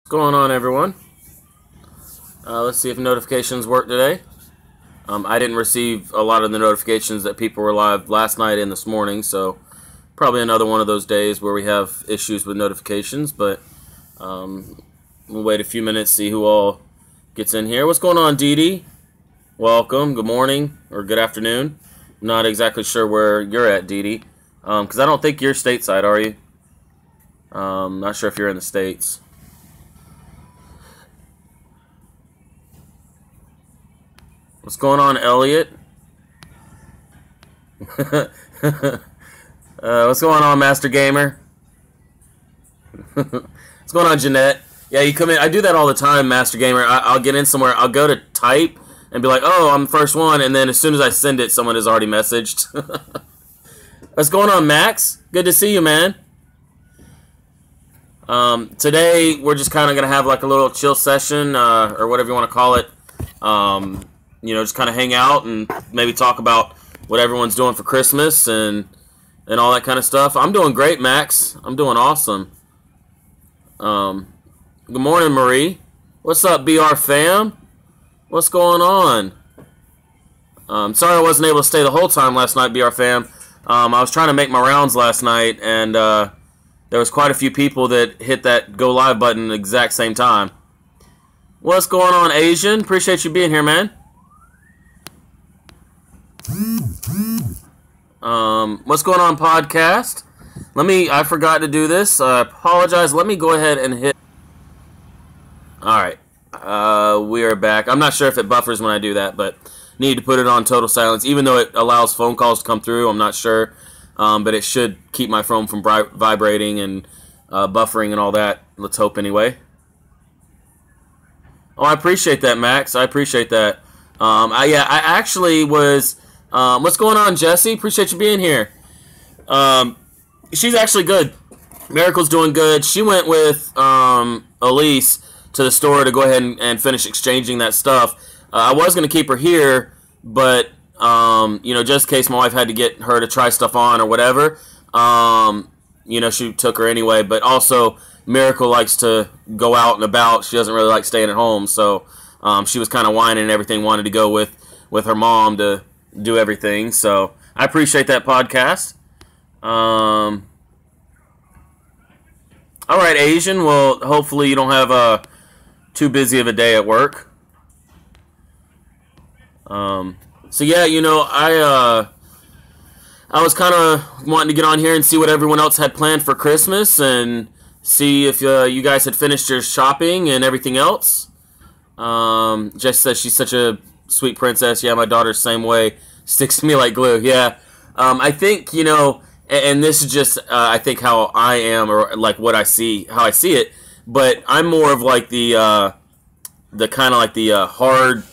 Going on, everyone? Let's see if notifications work today. I didn't receive a lot of the notifications that people were live last night and this morning, so probably another one of those days where we have issues with notifications, but we'll wait a few minutes, see who all gets in here. What's going on, Dee Dee? Welcome, good morning, or good afternoon. I'm not exactly sure where you're at, Dee Dee, because I don't think you're stateside, are you? Not sure if you're in the States. What's going on, Elliot? What's going on, Master Gamer? What's going on, Jeanette? Yeah, you come in. I do that all the time, Master Gamer. I'll get in somewhere. I'll go to type and be like, oh, I'm the first one. And then as soon as I send it, someone has already messaged. What's going on, Max? Good to see you, man. Today, we're just kind of going to have like a little chill session, or whatever you want to call it. You know, just kind of hang out and maybe talk about what everyone's doing for Christmas and all that kind of stuff. I'm doing great, Max. I'm doing awesome. Good morning, Marie. What's up, BR fam? What's going on? Sorry I wasn't able to stay the whole time last night, BR fam. I was trying to make my rounds last night, and there was quite a few people that hit that go live button at the exact same time. What's going on, Asian? Appreciate you being here, man. What's going on, podcast? I forgot to do this. I apologize. Let me go ahead and hit. Alright. We are back. I'm not sure if it buffers when I do that, but need to put it on total silence. Even though it allows phone calls to come through, I'm not sure. But it should keep my phone from vibrating and buffering and all that. Let's hope anyway. Oh, I appreciate that, Max. I appreciate that. I actually was. What's going on, Jesse? Appreciate you being here. She's actually good. Miracle's doing good. She went with Elise to the store to go ahead and finish exchanging that stuff. I was going to keep her here, but you know, just in case my wife had to get her to try stuff on or whatever, you know, she took her anyway. But also, Miracle likes to go out and about. She doesn't really like staying at home, so she was kind of whining and everything, wanted to go with her mom to do everything. So I appreciate that, podcast. All right, Asian. Well, hopefully you don't have too busy of a day at work. So yeah, you know, I was kind of wanting to get on here and see what everyone else had planned for Christmas and see if you guys had finished your shopping and everything else. Jess says she's such a sweet princess. Yeah, my daughter's the same way. Sticks to me like glue. Yeah. I think, you know, and this is just, I think how I am, or like what I see, how I see it, but I'm more of like the kind of like the hard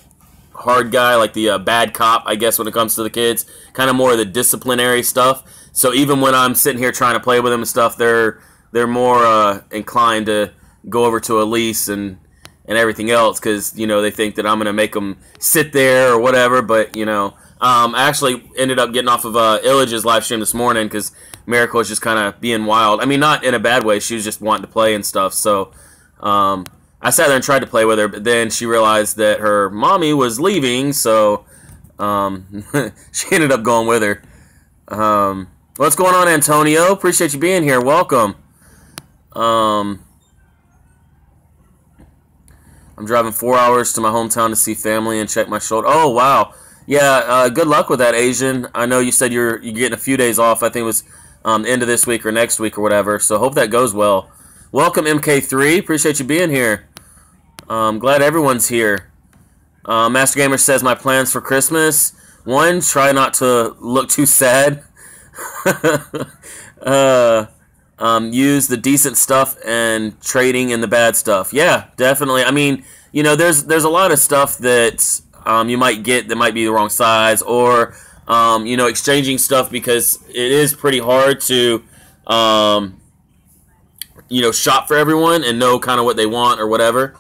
guy, like the bad cop, I guess, when it comes to the kids. Kind of more of the disciplinary stuff. So even when I'm sitting here trying to play with them and stuff, they're more inclined to go over to Elise and everything else, because, you know, they think that I'm going to make them sit there or whatever. But, you know, I actually ended up getting off of Illage's live stream this morning because Miracle was just kind of being wild. I mean, not in a bad way. She was just wanting to play and stuff. So I sat there and tried to play with her, but then she realized that her mommy was leaving, so she ended up going with her. What's going on, Antonio? Appreciate you being here. Welcome. I'm driving 4 hours to my hometown to see family and check my shoulder. Oh, wow. Yeah, good luck with that, Asian. I know you said you're getting a few days off. I think it was end of this week or next week or whatever, so hope that goes well. Welcome, MK3. Appreciate you being here. Glad everyone's here. Master Gamer says, my plans for Christmas. 1, try not to look too sad. Use the decent stuff and trading in the bad stuff. Yeah, definitely. I mean, you know, there's a lot of stuff that you might get that might be the wrong size, or you know, exchanging stuff, because it is pretty hard to you know, shop for everyone and know kind of what they want or whatever.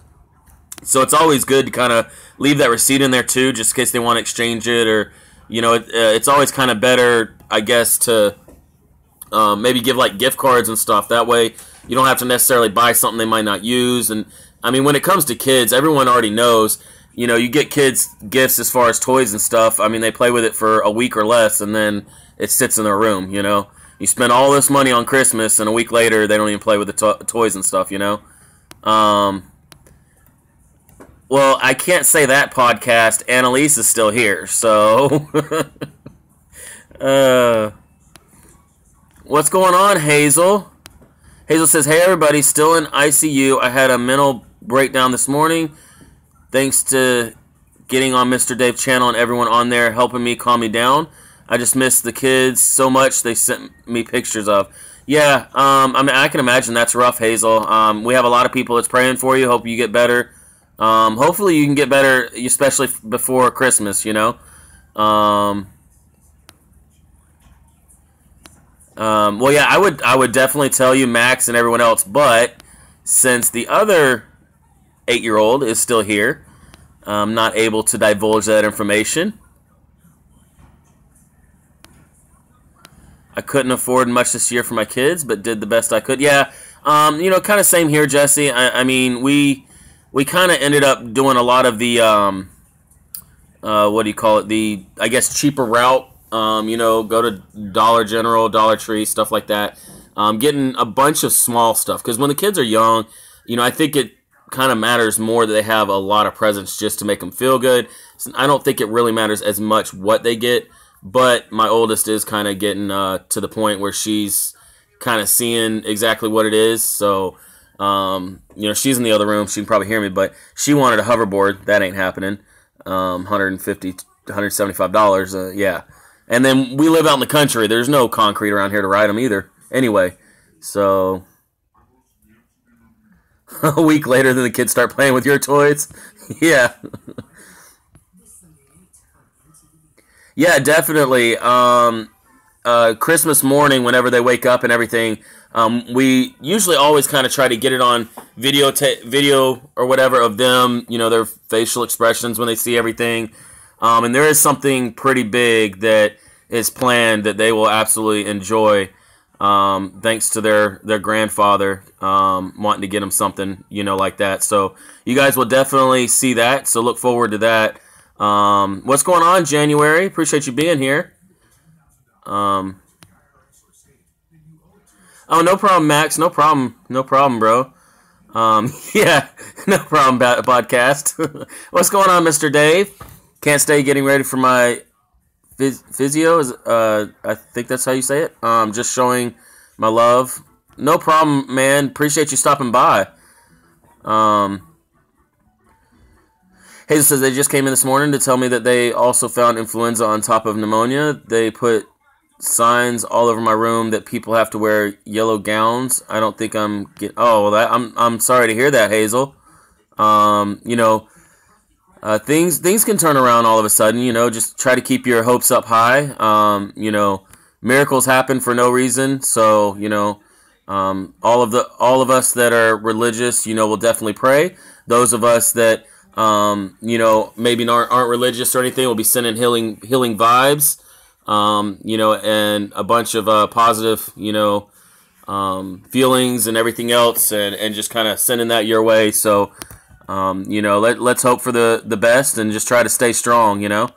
So it's always good to kind of leave that receipt in there too, just in case they want to exchange it, or, you know, it's always kind of better, I guess, to maybe give like gift cards and stuff. That way, you don't have to necessarily buy something they might not use. And I mean, when it comes to kids, everyone already knows. You know, you get kids gifts as far as toys and stuff. I mean, they play with it for a week or less, and then it sits in their room. You know, you spend all this money on Christmas, and a week later they don't even play with the toys and stuff. You know. Well, I can't say that podcast. Annalise is still here, so. What's going on, Hazel? Hazel says, "Hey everybody, still in ICU. I had a mental breakdown this morning. Thanks to getting on Mr. Dave's channel and everyone on there helping me calm me down. I just miss the kids so much. They sent me pictures of." Yeah, I mean, I can imagine that's rough, Hazel. We have a lot of people that's praying for you. Hope you get better. Hopefully you can get better, especially before Christmas, you know. Well, yeah, I would definitely tell you, Max and everyone else, but since the other 8-year-old is still here, I'm not able to divulge that information. I couldn't afford much this year for my kids, but did the best I could. Yeah, you know, kind of same here, Jesse. I mean, we kind of ended up doing a lot of the, what do you call it, the, I guess, cheaper route. You know, go to Dollar General, Dollar Tree, stuff like that. Getting a bunch of small stuff, because when the kids are young, you know, I think it kind of matters more that they have a lot of presents just to make them feel good. So I don't think it really matters as much what they get, but my oldest is kind of getting to the point where she's kind of seeing exactly what it is. So, you know, she's in the other room. She can probably hear me, but she wanted a hoverboard. That ain't happening. $150, $175. Yeah. And then we live out in the country. There's no concrete around here to ride them either. Anyway, so a week later, then the kids start playing with your toys. Yeah. Yeah, definitely. Christmas morning, whenever they wake up and everything, we usually always kind of try to get it on video or whatever of them, you know, their facial expressions when they see everything. And there is something pretty big that is planned that they will absolutely enjoy, thanks to their grandfather wanting to get them something, you know, like that. So you guys will definitely see that. So look forward to that. What's going on, January? Appreciate you being here. Oh, no problem, Max. No problem. No problem, bro. Yeah, no problem, podcast. What's going on, Mr. Dave? Can't stay getting ready for my physio. I think that's how you say it. Just showing my love. No problem, man. Appreciate you stopping by. Hazel says they just came in this morning to tell me that they also found influenza on top of pneumonia. They put signs all over my room that people have to wear yellow gowns. I don't think I'm getting. Oh, well, I'm sorry to hear that, Hazel. You know. Things can turn around all of a sudden, you know. Just try to keep your hopes up high. You know, miracles happen for no reason. So, you know, all of us that are religious, you know, will definitely pray. Those of us that, you know, maybe aren't religious or anything, will be sending healing vibes. You know, and a bunch of positive, you know, feelings and everything else, and just kind of sending that your way. So. You know, let's hope for the best and just try to stay strong, you know.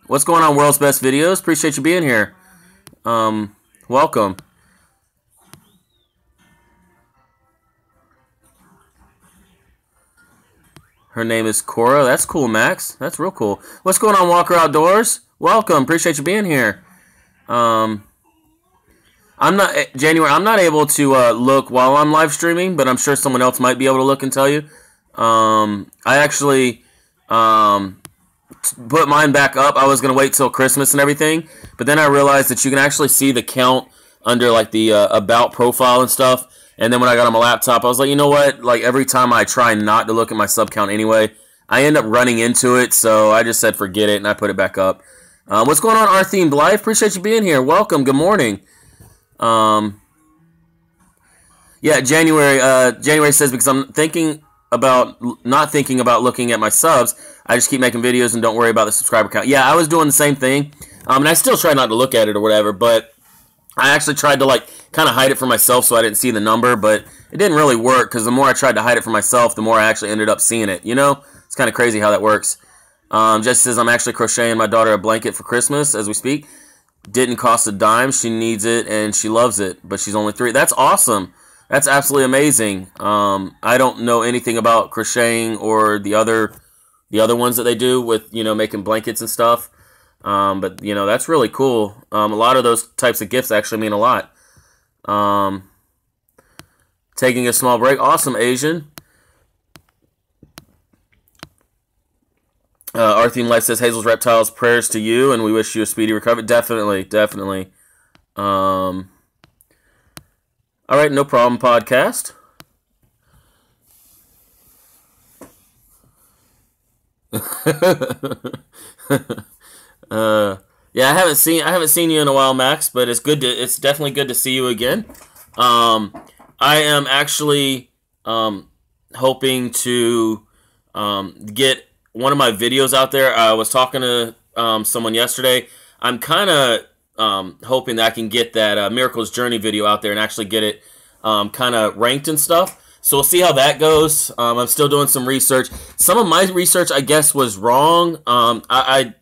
What's going on, World's Best Videos? Appreciate you being here. Welcome. Her name is Cora. That's cool, Max. That's real cool. What's going on, Walker Outdoors? Welcome. Appreciate you being here. I'm not able to look while I'm live streaming, but I'm sure someone else might be able to look and tell you. I actually put mine back up. I was going to wait till Christmas and everything, but then I realized that you can actually see the count under like the about profile and stuff. And then when I got on my laptop, I was like, you know what? Like every time I try not to look at my sub count anyway, I end up running into it. So I just said forget it, and I put it back up. What's going on, R-Themed Life? Appreciate you being here. Welcome. Good morning. Yeah, January says, because I'm not thinking about looking at my subs, I just keep making videos and don't worry about the subscriber count. Yeah, I was doing the same thing. And I still try not to look at it or whatever, but I actually tried to like kind of hide it from myself so I didn't see the number, but it didn't really work because the more I tried to hide it from myself, the more I actually ended up seeing it. You know, it's kind of crazy how that works. Jesse says, I'm actually crocheting my daughter a blanket for Christmas as we speak. Didn't cost a dime. She needs it and she loves it, but she's only 3. That's awesome. That's absolutely amazing. I don't know anything about crocheting or the other ones that they do with, you know, making blankets and stuff. But, you know, that's really cool. A lot of those types of gifts actually mean a lot. Taking a small break. Awesome, Asian. Arthene Life says, Hazel's Reptiles, prayers to you, and we wish you a speedy recovery. Definitely, definitely. All right, no problem, podcast. Yeah, I haven't seen you in a while, Max, but it's definitely good to see you again. I am actually hoping to get one of my videos out there. I was talking to someone yesterday. I'm kind of hoping that I can get that Miracles Journey video out there and actually get it kind of ranked and stuff. So we'll see how that goes. I'm still doing some research. Some of my research, I guess, was wrong. I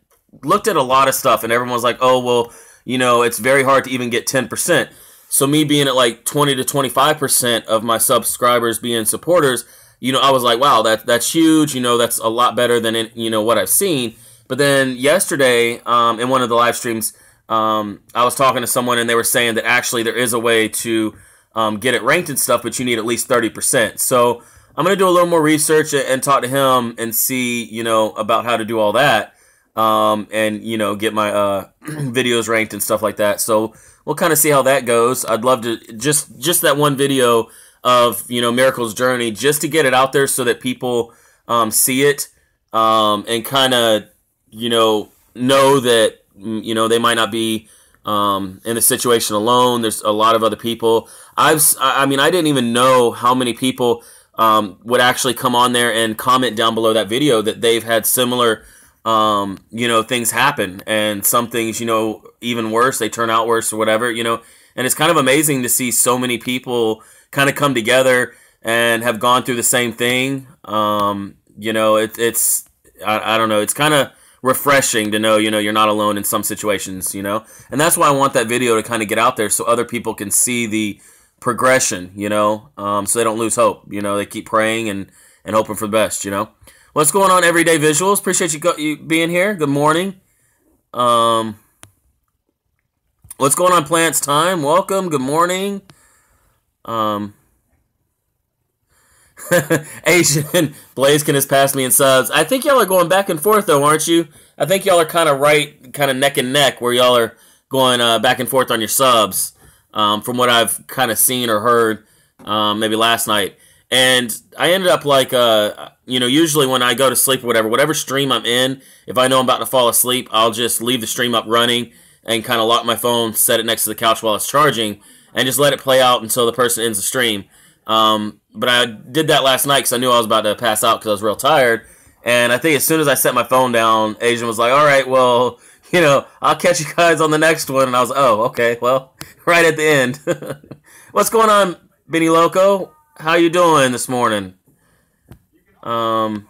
looked at a lot of stuff, and everyone was like, oh, well, you know, it's very hard to even get 10%. So me being at like 20 to 25% of my subscribers being supporters, you know, I was like, wow, that's huge. You know, that's a lot better than, you know, what I've seen. But then yesterday, in one of the live streams, I was talking to someone, and they were saying that actually there is a way to get it ranked and stuff, but you need at least 30%. So I'm going to do a little more research and talk to him and see, you know, about how to do all that. And, you know, get my videos ranked and stuff like that. So we'll kind of see how that goes. I'd love to just that one video of, you know, Miracles Journey, just to get it out there so that people see it and kind of, you know that, you know, they might not be in the situation alone. There's a lot of other people. I mean, I didn't even know how many people would actually come on there and comment down below that video that they've had similar you know, things happen, and some things, you know, even worse, they turn out worse or whatever, you know, and it's kind of amazing to see so many people kind of come together and have gone through the same thing. You know, it's I don't know, it's kind of refreshing to know, you know, you're not alone in some situations, you know, and that's why I want that video to kind of get out there so other people can see the progression, you know, so they don't lose hope, you know, they keep praying and hoping for the best, you know. What's going on, Everyday Visuals? Appreciate you being here. Good morning. What's going on, Plants Time? Welcome. Good morning. Asian Blazekin has passed me in subs. I think y'all are going back and forth, though, aren't you? I think y'all are kind of right, kind of neck and neck, where y'all are going back and forth on your subs, from what I've kind of seen or heard maybe last night. And I ended up like, you know, usually when I go to sleep or whatever stream I'm in, if I know I'm about to fall asleep, I'll just leave the stream up running and kind of lock my phone, set it next to the couch while it's charging, and just let it play out until the person ends the stream. But I did that last night because I knew I was about to pass out because I was real tired. And I think as soon as I set my phone down, Asian was like, all right, well, you know, I'll catch you guys on the next one. And I was like, oh, okay, well, right at the end. What's going on, Benny Loco? How you doing this morning? I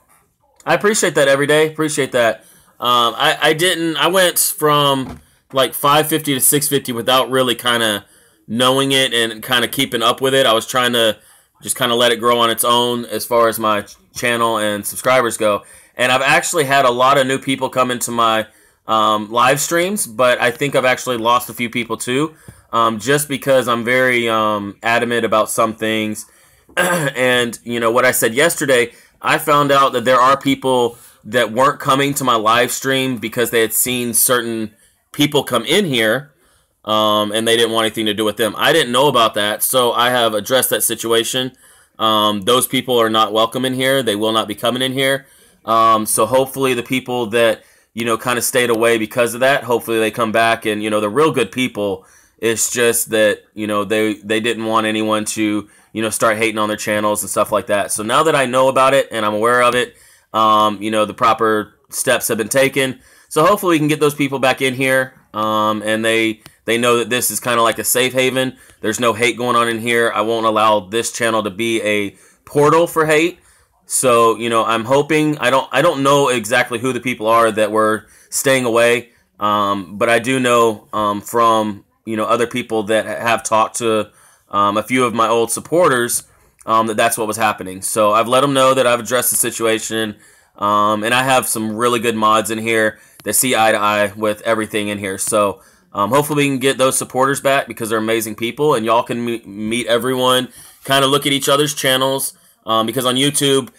appreciate that every day. Appreciate that. I went from like 550 to 650 without really kind of knowing it and kind of keeping up with it. I was trying to just kind of let it grow on its own as far as my channel and subscribers go. And I've actually had a lot of new people come into my live streams, but I think I've actually lost a few people too, just because I'm very adamant about some things. And, you know, what I said yesterday, I found out that there are people that weren't coming to my live stream because they had seen certain people come in here, and they didn't want anything to do with them. I didn't know about that, so I have addressed that situation. Those people are not welcome in here. They will not be coming in here. So hopefully the people that, you know, kind of stayed away because of that, hopefully they come back, and, you know, they're real good people. It's just that, you know, they didn't want anyone to, you know, start hating on their channels and stuff like that. So now that I know about it and I'm aware of it, you know, the proper steps have been taken. So hopefully we can get those people back in here, and they They know that this is kind of like a safe haven. There's no hate going on in here. I won't allow this channel to be a portal for hate. So, you know, I'm hoping, I don't know exactly who the people are that were staying away, but I do know from, you know, other people that have talked to a few of my old supporters that that's what was happening. So I've let them know that I've addressed the situation, and I have some really good mods in here that see eye to eye with everything in here. So hopefully we can get those supporters back because they're amazing people, and y'all can meet everyone, kind of look at each other's channels. Because on YouTube,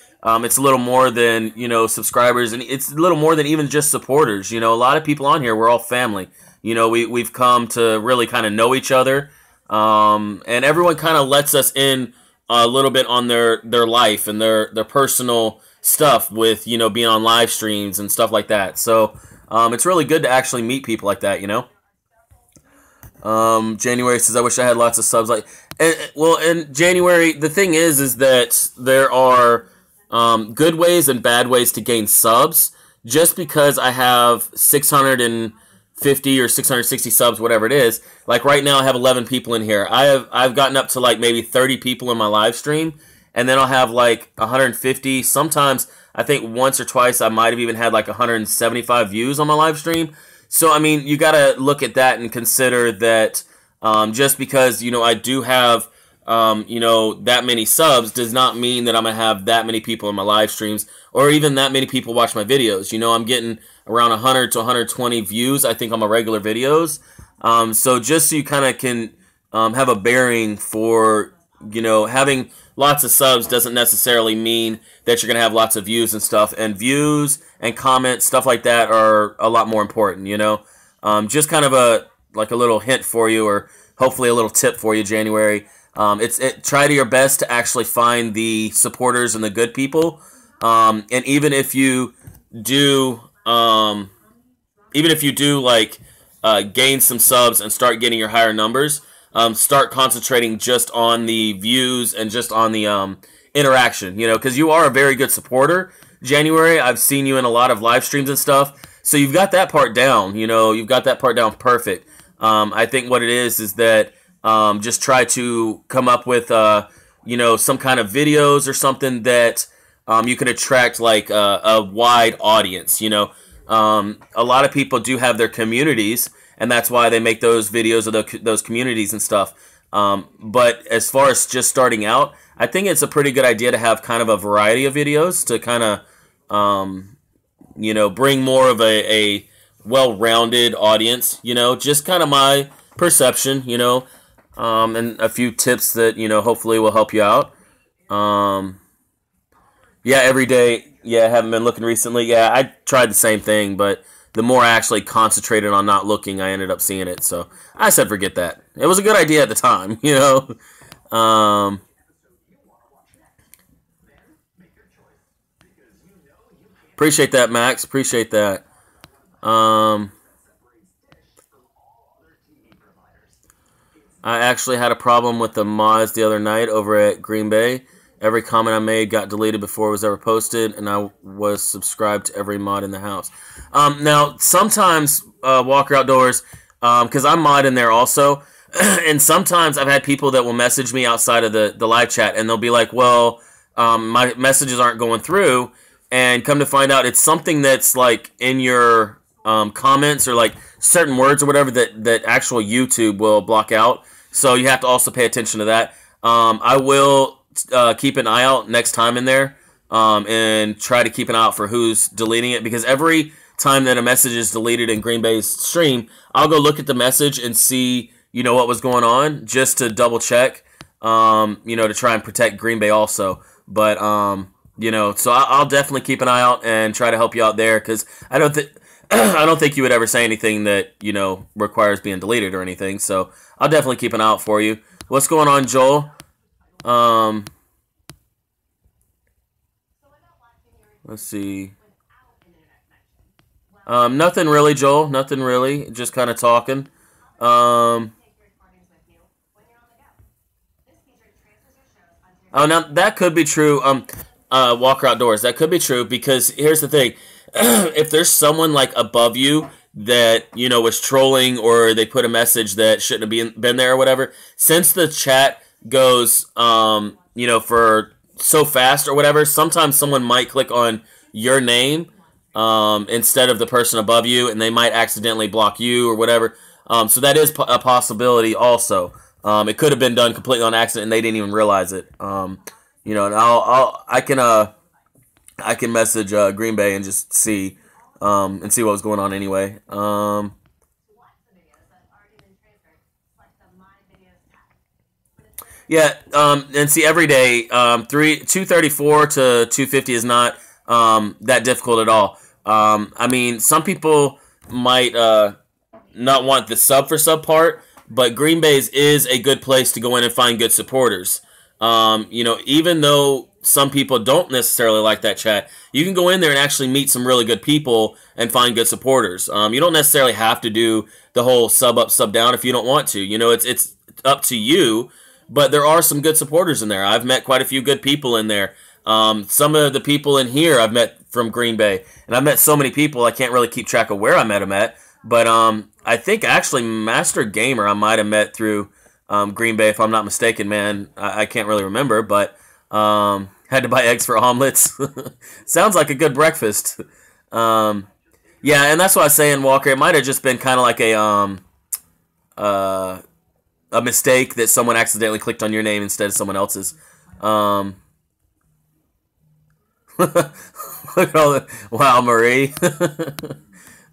it's a little more than, you know, subscribers, and it's a little more than even just supporters. You know, a lot of people on here, we're all family. You know, we've come to really kind of know each other, and everyone kind of lets us in a little bit on their life and their personal stuff with, you know, being on live streams and stuff like that. So it's really good to actually meet people like that, you know. January says, I wish I had lots of subs. Well, in January, the thing is that there are good ways and bad ways to gain subs. Just because I have 650 or 660 subs, whatever it is, like right now I have 11 people in here. I've gotten up to like maybe 30 people in my live stream, and then I'll have like 150. Sometimes I think once or twice I might have even had like 175 views on my live stream. So, I mean, you got to look at that and consider that just because, you know, I do have, you know, that many subs does not mean that I'm going to have that many people in my live streams or even that many people watch my videos. You know, I'm getting around 100 to 120 views, I think, on my regular videos. So just so you kind of can have a bearing for, you know, having lots of subs doesn't necessarily mean that you're going to have lots of views and stuff. And views and comments, stuff like that, are a lot more important, you know. Just kind of a little hint for you, or hopefully a little tip for you, January. Try to your best to actually find the supporters and the good people. And even if you do, like gain some subs and start getting your higher numbers, start concentrating just on the views and just on the interaction, you know, because you are a very good supporter, January. I've seen you in a lot of live streams and stuff, so you've got that part down, you know, you've got that part down perfect. I think what it is that just try to come up with, you know, some kind of videos or something that you can attract like a wide audience, you know. A lot of people do have their communities, and that's why they make those videos of those communities and stuff. But as far as just starting out, I think it's a pretty good idea to have kind of a variety of videos to kind of, you know, bring more of a well-rounded audience, you know, just kind of my perception, you know, and a few tips that, you know, hopefully will help you out. Yeah, every day. Yeah, I haven't been looking recently. Yeah, I tried the same thing, but the more I actually concentrated on not looking, I ended up seeing it. So I said forget that. It was a good idea at the time, you know. Appreciate that, Max. Appreciate that. I actually had a problem with the mods the other night over at Green Bay. Every comment I made got deleted before it was ever posted, and I was subscribed to every mod in the house. Now, sometimes, Walker Outdoors, because I'm mod in there also, and sometimes I've had people that will message me outside of the live chat, and they'll be like, well, my messages aren't going through, and come to find out it's something that's like in your comments or like certain words or whatever that actual YouTube will block out. So you have to also pay attention to that. I will keep an eye out next time in there and try to keep an eye out for who's deleting it, because every time that a message is deleted in Green Bay's stream, I'll go look at the message and see, you know, what was going on, just to double check, you know, to try and protect Green Bay also. But you know, so I'll definitely keep an eye out and try to help you out there, because I don't think you would ever say anything that, you know, requires being deleted or anything. So I'll definitely keep an eye out for you. What's going on, Joel? Let's see. Nothing really, Joel. Nothing really. Just kind of talking. Oh, now that could be true. Walker Outdoors, that could be true, because here's the thing. If there's someone like above you that, you know, was trolling, or they put a message that shouldn't have been there or whatever, since the chat goes, you know, for so fast or whatever, sometimes someone might click on your name instead of the person above you, and they might accidentally block you or whatever. So that is a possibility also. It could have been done completely on accident and they didn't even realize it. You know, and I can message Green Bay and just see what was going on anyway. Yeah, and see, every day, 234 to 250 is not that difficult at all. I mean, some people might not want the sub for sub part, but Green Bay's is a good place to go in and find good supporters. You know, even though some people don't necessarily like that chat, you can go in there and actually meet some really good people and find good supporters. You don't necessarily have to do the whole sub up, sub down if you don't want to. You know, it's up to you. But there are some good supporters in there. I've met quite a few good people in there. Some of the people in here I've met from Green Bay. And I've met so many people, I can't really keep track of where I met them at. But I think actually Master Gamer I might have met through Green Bay, if I'm not mistaken, man. I can't really remember. But had to buy eggs for omelets. Sounds like a good breakfast. Yeah, and that's what I was saying, Walker. It might have just been kind of like a mistake that someone accidentally clicked on your name instead of someone else's. Look at all the, wow, Marie.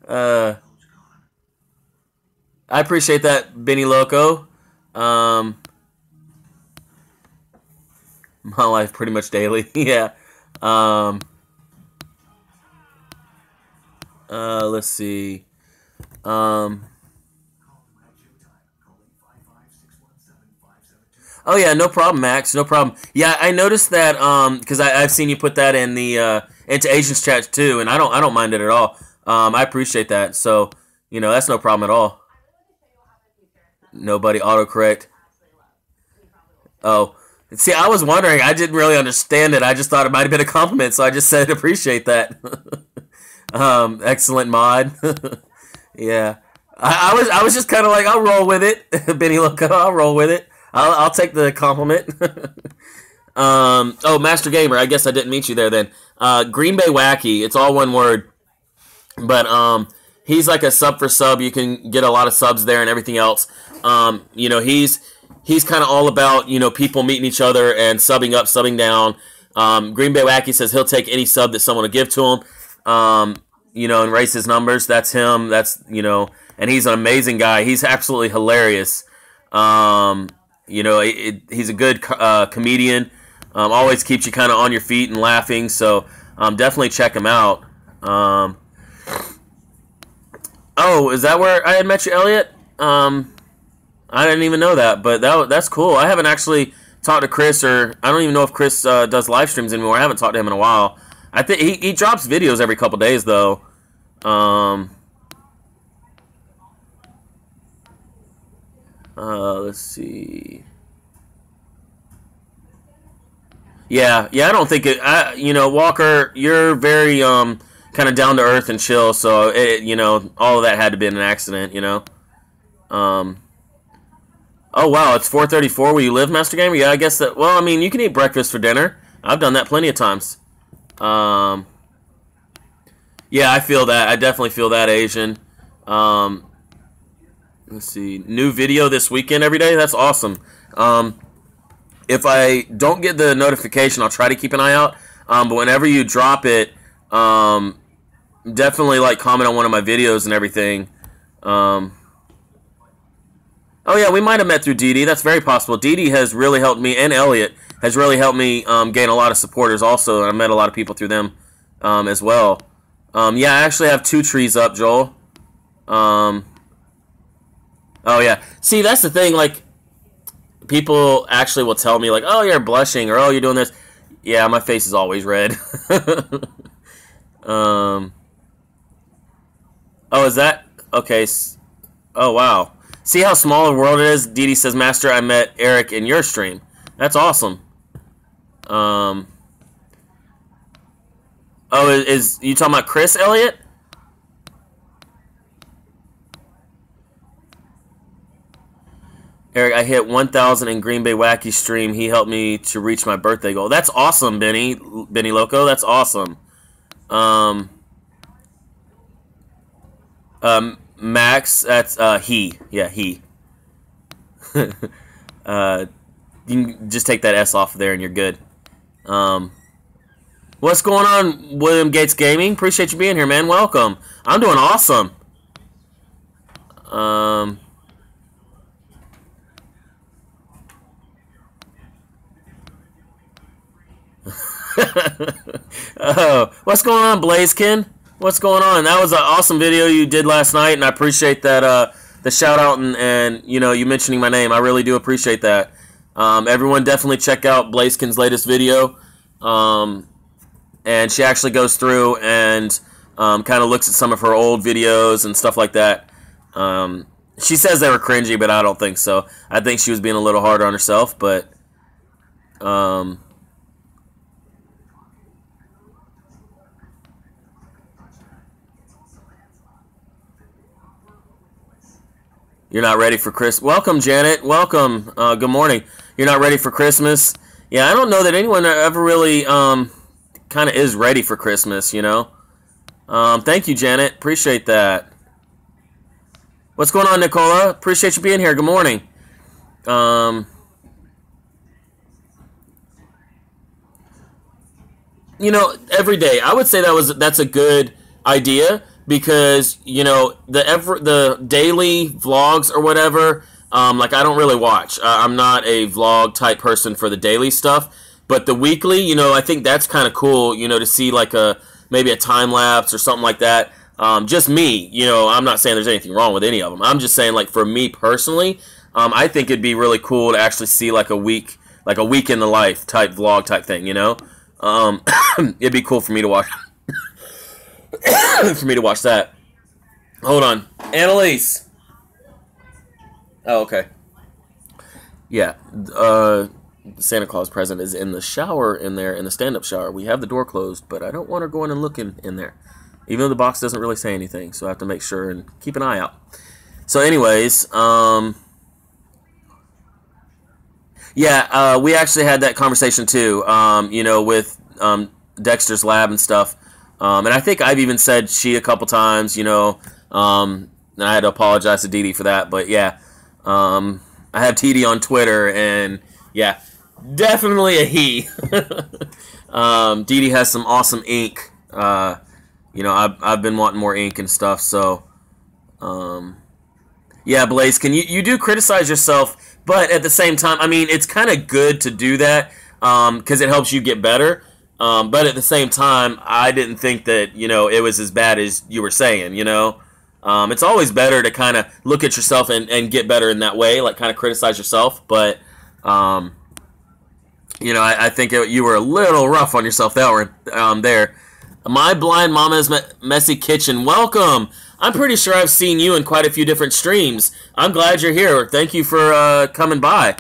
I appreciate that, Benny Loco. My life pretty much daily. Yeah. Let's see. Oh yeah, no problem, Max. No problem. Yeah, I noticed that because I've seen you put that in the into Asians chat too, and I don't mind it at all. I appreciate that. So you know that's no problem at all. Nobody autocorrect. Oh, see, I was wondering. I didn't really understand it. I just thought it might have been a compliment, so I just said appreciate that. Excellent mod. Yeah, I was just kind of like I'll roll with it, Benny Loco. I'll roll with it. I'll take the compliment. Oh, Master Gamer, I guess I didn't meet you there then. Green Bay Wacky, it's all one word. But he's like a sub for sub. You can get a lot of subs there and everything else. You know, he's kind of all about, you know, people meeting each other and subbing up, subbing down. Green Bay Wacky says he'll take any sub that someone will give to him. You know, and raise his numbers. That's him. That's, you know, and he's an amazing guy. He's absolutely hilarious. You know, he's a good comedian. Always keeps you kind of on your feet and laughing. So definitely check him out. Oh, is that where I had met you, Elliot? I didn't even know that, but that's cool. I haven't actually talked to Chris, or I don't even know if Chris does live streams anymore. I haven't talked to him in a while. I think he drops videos every couple days, though. Let's see. Yeah, I don't think it. You know, Walker, you're very kind of down to earth and chill. So you know, all of that had to be an accident. You know. Oh wow, it's 4:34 where you live, Master Gamer. Yeah, I guess that. Well, I mean, you can eat breakfast for dinner. I've done that plenty of times. Yeah, I feel that. I definitely feel that, Asian. Let's see. New video this weekend every day? That's awesome. If I don't get the notification, I'll try to keep an eye out. But whenever you drop it, definitely like comment on one of my videos and everything. Oh yeah, we might have met through Dee Dee. That's very possible. Dee Dee has really helped me, and Elliot has really helped me gain a lot of supporters also. And I met a lot of people through them as well. Yeah, I actually have 2 trees up, Joel. Oh yeah. See, that's the thing. Like, people actually will tell me, like, "Oh, you're blushing," or "Oh, you're doing this." Yeah, my face is always red. Oh, is that okay? Oh, wow. See how small the world is? Dee Dee says, "Master, I met Eric in your stream." That's awesome. Oh, is you talking about Chris Elliott? Eric, I hit 1,000 in Green Bay Wacky stream. He helped me to reach my birthday goal. That's awesome, Benny Loco. That's awesome. Max, that's he. Yeah, he. You can just take that S off of there and you're good. What's going on, William Gates Gaming? Appreciate you being here, man. Welcome. I'm doing awesome. Oh, what's going on, Blazekin? What's going on? That was an awesome video you did last night, and I appreciate that the shout out and you know, you mentioning my name. I really do appreciate that. Everyone definitely check out Blazekin's latest video. And she actually goes through and kind of looks at some of her old videos and stuff like that. She says they were cringy, but I don't think so. I think she was being a little harder on herself, but you're not ready for Christmas. Welcome, Janet. Welcome. Good morning. You're not ready for Christmas. Yeah, I don't know that anyone ever really kind of is ready for Christmas, you know. Thank you, Janet. Appreciate that. What's going on, Nicola? Appreciate you being here. Good morning. You know, every day. I would say that's a good idea because, you know, the daily vlogs or whatever, like I don't really watch. I'm not a vlog type person for the daily stuff. But the weekly, you know, I think that's kind of cool, you know, to see like maybe a time lapse or something like that. Just me, you know, I'm not saying there's anything wrong with any of them. I'm just saying, like, for me personally, I think it'd be really cool to actually see like a week in the life type vlog type thing, you know. It'd be cool for me to watch. For me to watch that. Hold on, Annalise. Oh, okay. Yeah. Santa Claus present is in the shower in there, in the stand-up shower. We have the door closed, but I don't want her going and looking in there. Even though the box doesn't really say anything, so I have to make sure and keep an eye out. So anyways, yeah, we actually had that conversation too, you know, with Dexter's Lab and stuff. And I think I've even said she a couple times, you know, and I had to apologize to Dee Dee for that. But yeah, I have TD on Twitter, and yeah, definitely a he. Dee Dee has some awesome ink. You know, I've been wanting more ink and stuff, so yeah, Blaze, you do criticize yourself, but at the same time, I mean, it's kind of good to do that because it helps you get better. But at the same time, I didn't think that, you know, it was as bad as you were saying, you know. It's always better to kind of look at yourself and get better in that way, like kind of criticize yourself. But, you know, I think you were a little rough on yourself there. My Blind Mama's Messy Kitchen, welcome. I'm pretty sure I've seen you in quite a few different streams. I'm glad you're here. Thank you for coming by.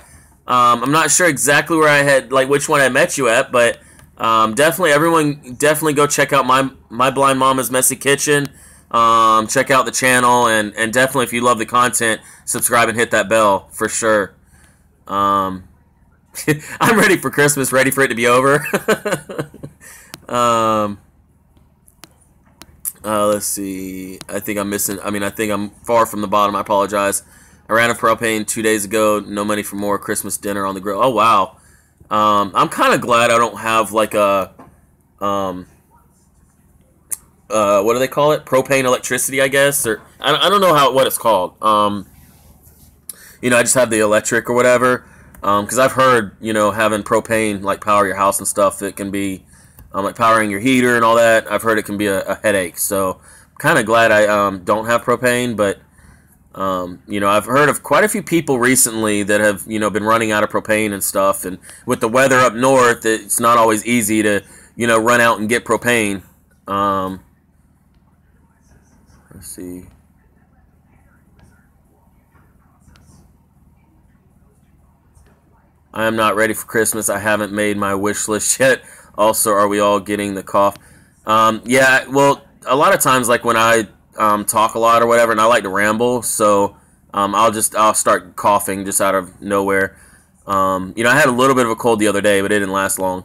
I'm not sure exactly where which one I met you at, but everyone definitely go check out my Blind Mama's Messy Kitchen. Check out the channel, and definitely if you love the content, subscribe and hit that bell for sure. I'm ready for Christmas, ready for it to be over. Let's see. I think I'm far from the bottom. I apologize. I ran out of propane 2 days ago. No money for more Christmas dinner on the grill. Oh, wow. I'm kind of glad I don't have like a, what do they call it? Propane electricity, I guess. Or I don't know what it's called. You know, I just have the electric or whatever. Because I've heard, you know, having propane like power your house and stuff, it can be like powering your heater and all that. I've heard it can be a headache. So I'm kind of glad I don't have propane. But you know, I've heard of quite a few people recently that have, you know, been running out of propane and stuff. And with the weather up north, it's not always easy to, you know, run out and get propane. Let's see. I am not ready for Christmas. I haven't made my wish list yet. Also, are we all getting the cough? Yeah, well, a lot of times, like when I talk a lot or whatever, and I like to ramble, so I'll start coughing just out of nowhere. I had a little bit of a cold the other day, but it didn't last long.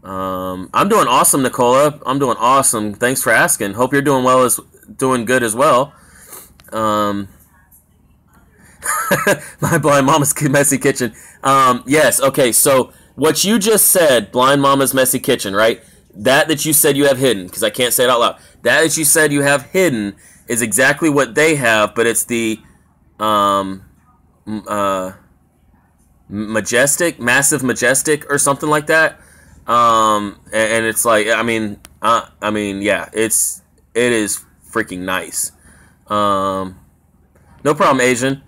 I'm doing awesome, Nicola. I'm doing awesome. Thanks for asking. Hope you're doing good as well. My blind mama's messy kitchen. Yes. Okay. So what you just said, blind mama's messy kitchen, right? That you said you have hidden, because I can't say it out loud. That you said you have hidden is exactly what they have, but it's the massive majestic or something like that. And it's like, yeah, it is freaking nice. No problem, Asian.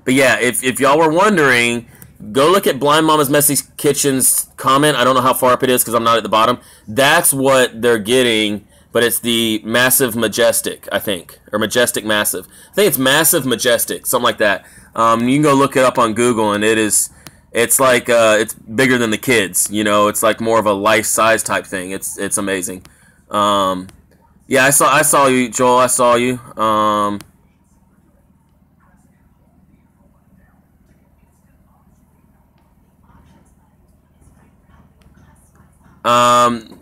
But yeah, if y'all were wondering, go look at Blind Mama's Messy Kitchen's comment. I don't know how far up it is because I'm not at the bottom. That's what they're getting, but it's the Massive Majestic, I think. Or Majestic Massive. I think it's Massive Majestic, something like that. You can go look it up on Google, and it's like, it's bigger than the kids, it's like more of a life-size type thing. It's amazing. Yeah, I saw you, Joel, I saw you.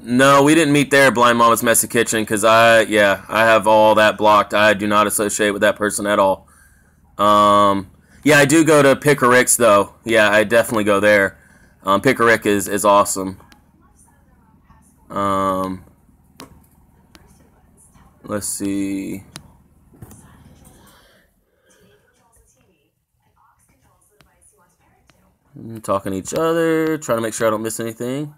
No, we didn't meet there, Blind Mama's Messy Kitchen, because I have all that blocked. I do not associate with that person at all. Yeah, I do go to Pick a Rick's, though. Yeah, I definitely go there. Pick a Rick is awesome. Let's see. Talking to each other, trying to make sure I don't miss anything.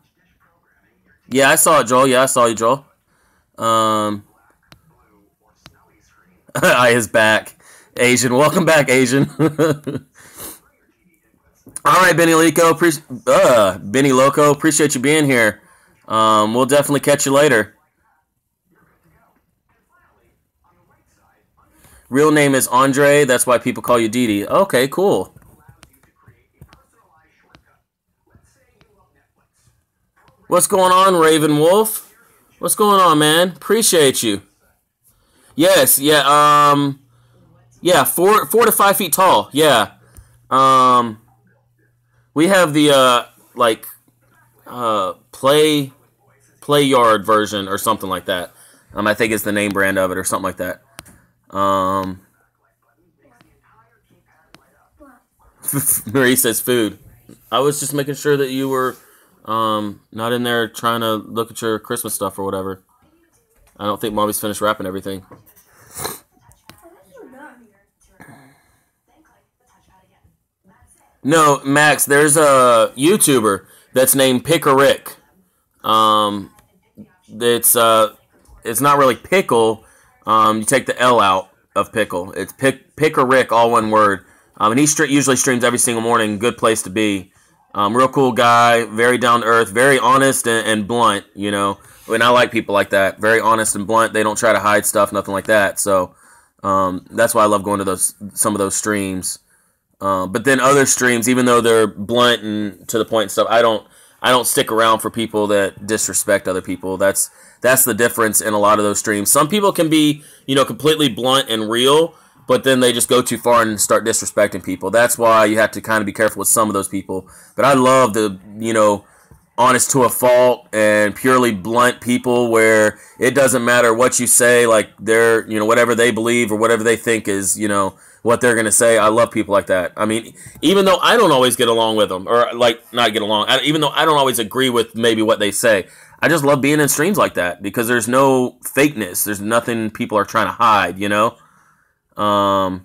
Yeah, I saw it, Joel. Yeah, I saw you, Joel. I is back. Asian. Welcome back, Asian. Alright, Benny Loco. Appreciate you being here. We'll definitely catch you later. Real name is Andre. That's why people call you Didi. Okay, cool. What's going on, Raven Wolf? What's going on, man? Appreciate you. Yes, yeah, yeah, 4 to 5 feet tall. Yeah. We have the play yard version or something like that. I think it's the name brand of it or something like that. Marie says food. I was just making sure that you were not in there trying to look at your Christmas stuff or whatever. I don't think Mommy's finished wrapping everything. No, Max, there's a YouTuber that's named Pick a Rick. It's not really pickle. You take the L out of pickle. It's Pick a Rick, all one word. And he usually streams every single morning. Good place to be. Real cool guy, very down to earth, very honest and blunt. And I like people like that. Very honest and blunt. They don't try to hide stuff, nothing like that. So that's why I love going to some of those streams. But then other streams, even though they're blunt and to the point and stuff, I don't stick around for people that disrespect other people. That's the difference in a lot of those streams. Some people can be, completely blunt and real, but then they just go too far and start disrespecting people. That's why you have to kind of be careful with some of those people. But I love the, honest to a fault and purely blunt people where it doesn't matter what you say, like they're, whatever they believe or whatever they think is, what they're going to say. I love people like that. I mean, even though I don't always get along with them, or not get along, even though I don't always agree with maybe what they say, I just love being in streams like that because there's no fakeness. There's nothing people are trying to hide, It's a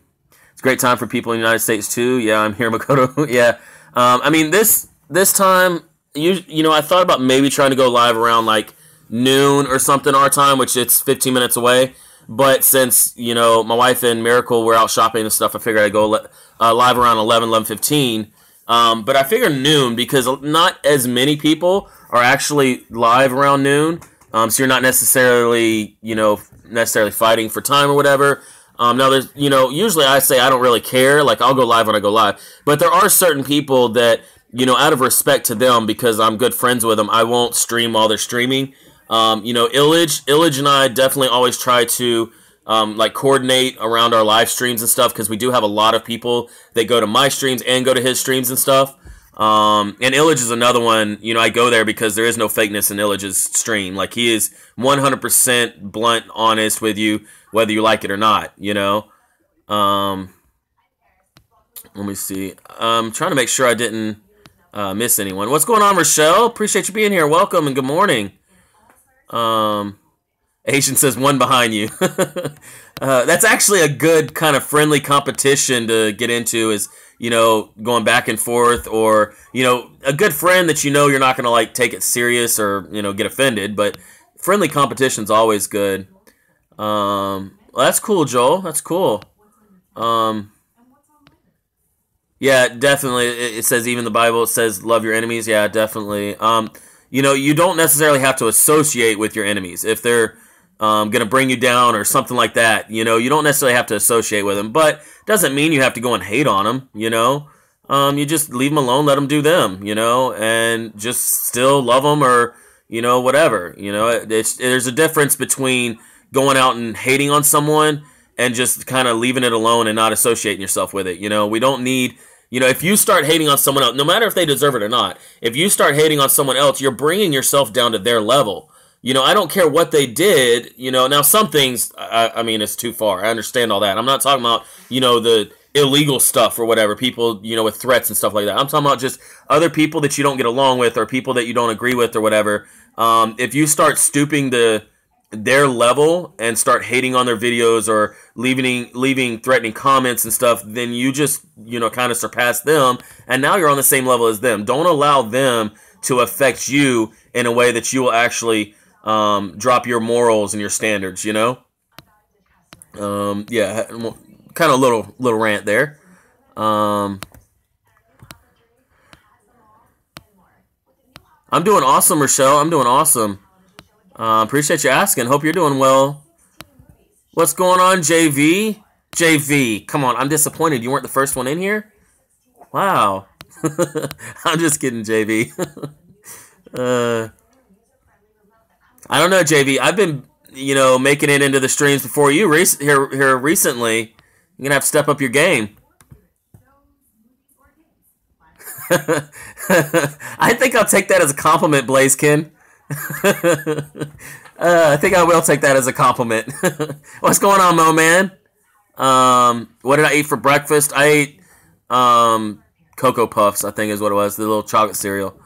great time for people in the United States too. Yeah, I'm here, Makoto. Yeah. I mean, this time, I thought about maybe trying to go live around like noon or something our time, which it's 15 minutes away. But since, my wife and Miracle were out shopping and stuff, I figured I'd go live around 11:15. But I figured noon because not as many people are actually live around noon. So you're not necessarily fighting for time or whatever. Now there's, usually I say I don't really care. Like I'll go live when I go live. But there are certain people that, out of respect to them, because I'm good friends with them, I won't stream while they're streaming. Illage and I definitely always try to, like coordinate around our live streams and stuff, because we do have a lot of people that go to my streams and go to his streams and stuff. And Illage is another one. You know, I go there because there is no fakeness in Illage's stream. Like, he is 100% blunt, honest with you, whether you like it or not. You know. Let me see. I'm trying to make sure I didn't miss anyone. What's going on, Rochelle? Appreciate you being here. Welcome and good morning. Asian says one behind you. That's actually a good kind of friendly competition to get into, is, you know, going back and forth, or, you know, a good friend that you know you're not going to, like, take it serious or, you know, get offended, but friendly competition's always good. Well, that's cool, Joel. That's cool. Yeah, definitely. It says, even the Bible, it says love your enemies. Yeah, definitely. You know, you don't necessarily have to associate with your enemies. If they're going to bring you down or something like that, you know, you don't necessarily have to associate with them, but doesn't mean you have to go and hate on them, you know. You just leave them alone, let them do them, you know, and just still love them, or, you know, whatever. You know, there's a difference between going out and hating on someone and just kind of leaving it alone and not associating yourself with it. You know, we don't need... You know, if you start hating on someone else, no matter if they deserve it or not, if you start hating on someone else, you're bringing yourself down to their level. You know, I don't care what they did. You know, now some things, I mean, it's too far. I understand all that. I'm not talking about, you know, the illegal stuff or whatever, people, you know, with threats and stuff like that. I'm talking about just other people that you don't get along with, or people that you don't agree with or whatever. If you start stooping to their level and start hating on their videos, or leaving threatening comments and stuff, then you just, you know, kind of surpass them, and now you're on the same level as them. Don't allow them to affect you in a way that you will actually drop your morals and your standards, you know. Yeah, kind of little rant there. I'm doing awesome, Rochelle. I'm doing awesome. Appreciate you asking. Hope you're doing well. What's going on, JV? JV, come on. I'm disappointed you weren't the first one in here. Wow. I'm just kidding, JV. I don't know, JV. I've been, you know, making it into the streams before you here recently. You're gonna have to step up your game. I think I'll take that as a compliment, Blazekin. I think I will take that as a compliment. What's going on, Mo Man? What did I eat for breakfast? I ate Cocoa Puffs, I think is what it was, the little chocolate cereal.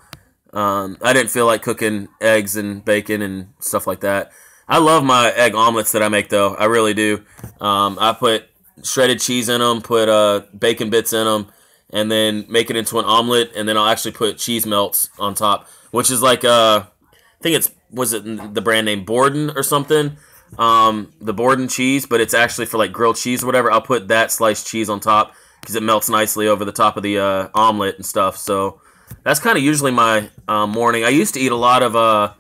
I didn't feel like cooking eggs and bacon and stuff like that. I love my egg omelets that I make, though. I really do. I put shredded cheese in them, put bacon bits in them, and then make it into an omelet, and then I'll actually put cheese melts on top, which is like I think was it the brand name Borden or something? The Borden cheese, but it's actually for like grilled cheese or whatever. I'll put that sliced cheese on top because it melts nicely over the top of the omelet and stuff. So that's kind of usually my morning. I used to eat a lot of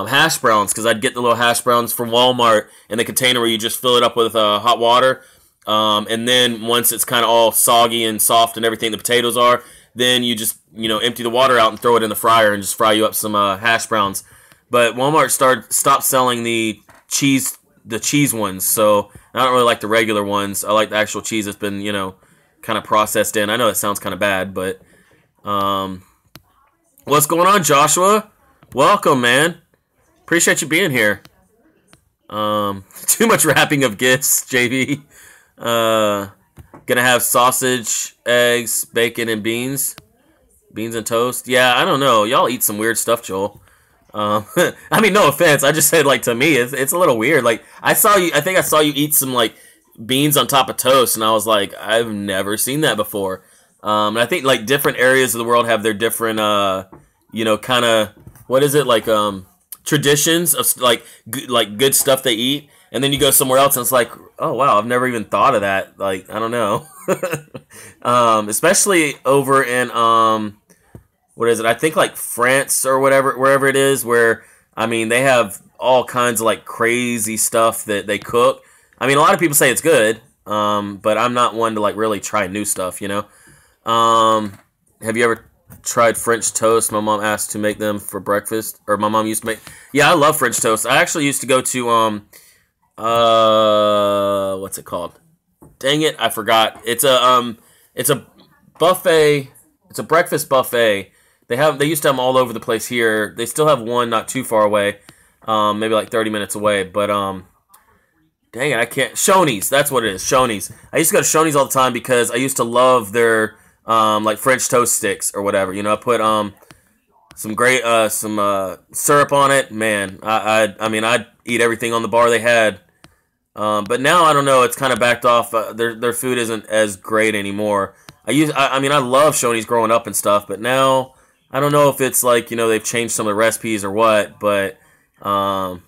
hash browns, because I'd get the little hash browns from Walmart in the container where you just fill it up with hot water. And then once it's kind of all soggy and soft and everything the potatoes are, then you just, you know, empty the water out and throw it in the fryer and just fry you up some hash browns. But Walmart stopped selling the cheese ones, so I don't really like the regular ones. I like the actual cheese that's been, you know, kind of processed in. I know that sounds kind of bad, but what's going on, Joshua? Welcome, man. Appreciate you being here. Too much wrapping of gifts, JV. Gonna have sausage, eggs, bacon, and beans. Beans and toast. Yeah, I don't know. Y'all eat some weird stuff, Joel. I mean, no offense. I just said, like, to me, it's a little weird. Like, I think I saw you eat some, like, beans on top of toast, and I was like, I've never seen that before. And I think, like, different areas of the world have their different, you know, kind of, what is it, like, traditions of, like good stuff they eat. And then you go somewhere else, and it's like, oh, wow, I've never even thought of that. Like, I don't know. Especially over in, what is it? I think, like, France or whatever, wherever it is, where, I mean, they have all kinds of, like, crazy stuff that they cook. I mean, a lot of people say it's good, but I'm not one to, like, really try new stuff, you know? Have you ever tried French toast? My mom asked to make them for breakfast, or my mom used to make. Yeah, I love French toast. I actually used to go to, What's it called? Dang it, I forgot. It's a buffet. It's a breakfast buffet. They used to have them all over the place here. They still have one not too far away, maybe like 30 minutes away. But dang it, I can't. Shoney's, that's what it is. Shoney's. I used to go to Shoney's all the time because I used to love their like French toast sticks or whatever. You know, I put some great some syrup on it. Man, I mean I'd eat everything on the bar they had. But now I don't know. It's kind of backed off. Their food isn't as great anymore. I mean I love Shoney's growing up and stuff, but now I don't know if it's like they've changed some of the recipes or what. But I'll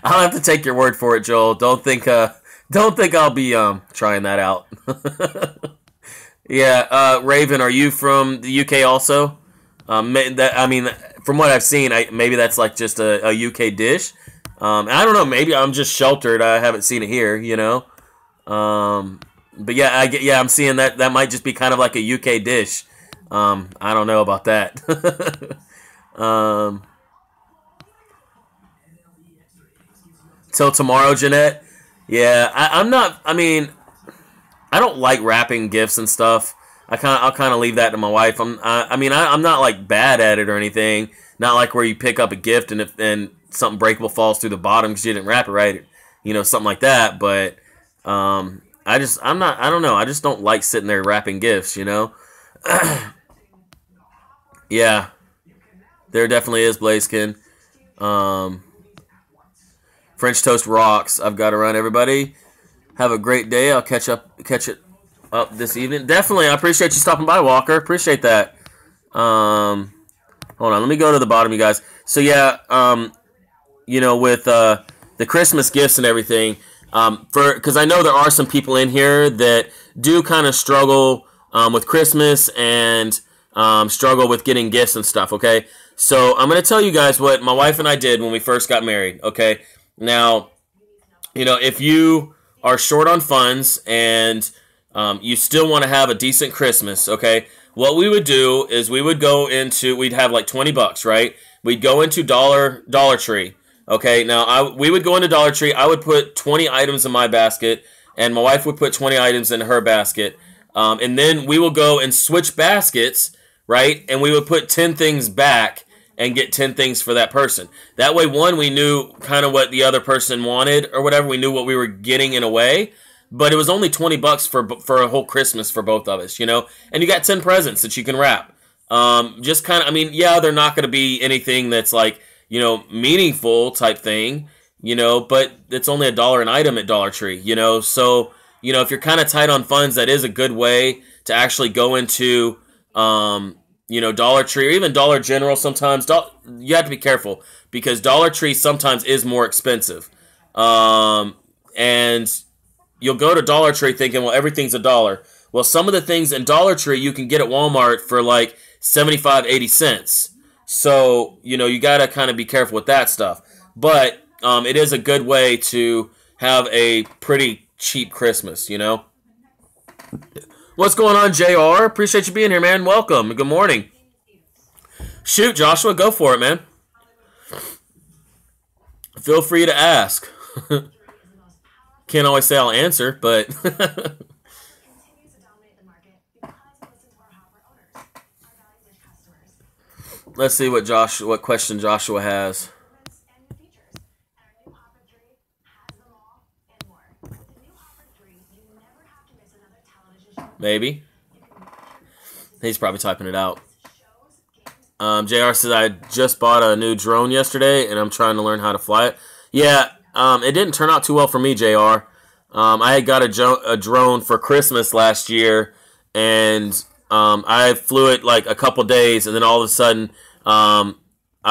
have to take your word for it, Joel. Don't think I'll be trying that out. Yeah, Raven, are you from the UK also? I mean, from what I've seen, maybe that's like just a UK dish. And I don't know. Maybe I'm just sheltered. I haven't seen it here. But yeah, I'm seeing that might just be kind of like a UK dish. I don't know about that. Till tomorrow, Jeanette. Yeah, I'm not. I mean, I don't like wrapping gifts and stuff. I'll kind of leave that to my wife. I'm not like bad at it or anything. Not like where you pick up a gift and something breakable falls through the bottom because you didn't wrap it right, something like that. But I don't know. I just don't like sitting there wrapping gifts. Yeah, there definitely is Blazekin. French toast rocks. I've got to run, everybody. Have a great day. I'll catch it up this evening. Definitely, I appreciate you stopping by, Walker. Appreciate that. Hold on, let me go to the bottom, you guys. So yeah, with the Christmas gifts and everything, because I know there are some people in here that do kind of struggle with Christmas and struggle with getting gifts and stuff. Okay, so I'm gonna tell you guys what my wife and I did when we first got married. Okay, now, if you are short on funds and you still want to have a decent Christmas, okay, what we would do is we'd have like $20, right? We'd go into Dollar Tree, okay? Now, we would go into Dollar Tree. I would put 20 items in my basket, and my wife would put 20 items in her basket. And then we will go and switch baskets, right? And we would put 10 things back and get 10 things for that person. That way, one, we knew kind of what the other person wanted or whatever. We knew what we were getting in a way. But it was only $20 for a whole Christmas for both of us, And you got 10 presents that you can wrap. Just kind of, yeah, they're not going to be anything that's like, meaningful type thing, but it's only $1 an item at Dollar Tree, So, if you're kind of tight on funds, that is a good way to actually go into, Dollar Tree or even Dollar General sometimes. You have to be careful because Dollar Tree sometimes is more expensive. And you'll go to Dollar Tree thinking, well, everything's $1. Well, some of the things in Dollar Tree you can get at Walmart for like 75, 80 cents. So, you got to kind of be careful with that stuff. But it is a good way to have a pretty cheap Christmas, What's going on, JR? Appreciate you being here, man. Welcome. Good morning. Shoot, Joshua, go for it, man. Feel free to ask. Can't always say I'll answer, but... Let's see what question Joshua has. Maybe. He's probably typing it out. JR says, I just bought a new drone yesterday, and I'm trying to learn how to fly it. Yeah, it didn't turn out too well for me, JR. I had got a drone for Christmas last year, and I flew it like a couple days, and then all of a sudden, I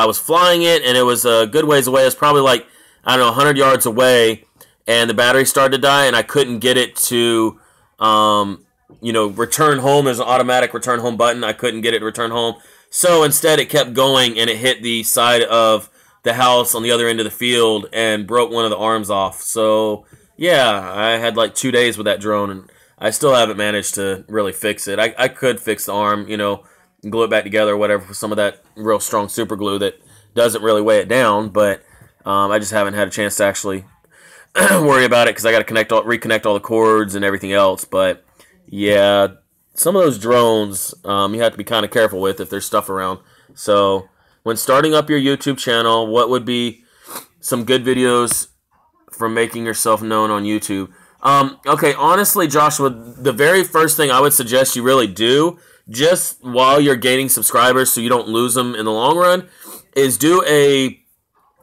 was flying it, and it was a good ways away. It was probably like, I don't know, 100 yards away, and the battery started to die, and I couldn't get it to... return home. There's an automatic return home button. I couldn't get it to return home. So instead it kept going and it hit the side of the house on the other end of the field and broke one of the arms off. So yeah, I had like 2 days with that drone and I still haven't managed to really fix it. I could fix the arm, glue it back together or whatever with some of that real strong super glue that doesn't really weigh it down. But I just haven't had a chance to actually worry about it because I got to reconnect all the cords and everything else. But yeah, some of those drones you have to be kind of careful with if there's stuff around. So when starting up your YouTube channel, what would be some good videos for making yourself known on YouTube? Okay, honestly, Joshua, the very first thing I would suggest you really do, just while you're gaining subscribers so you don't lose them in the long run, is do a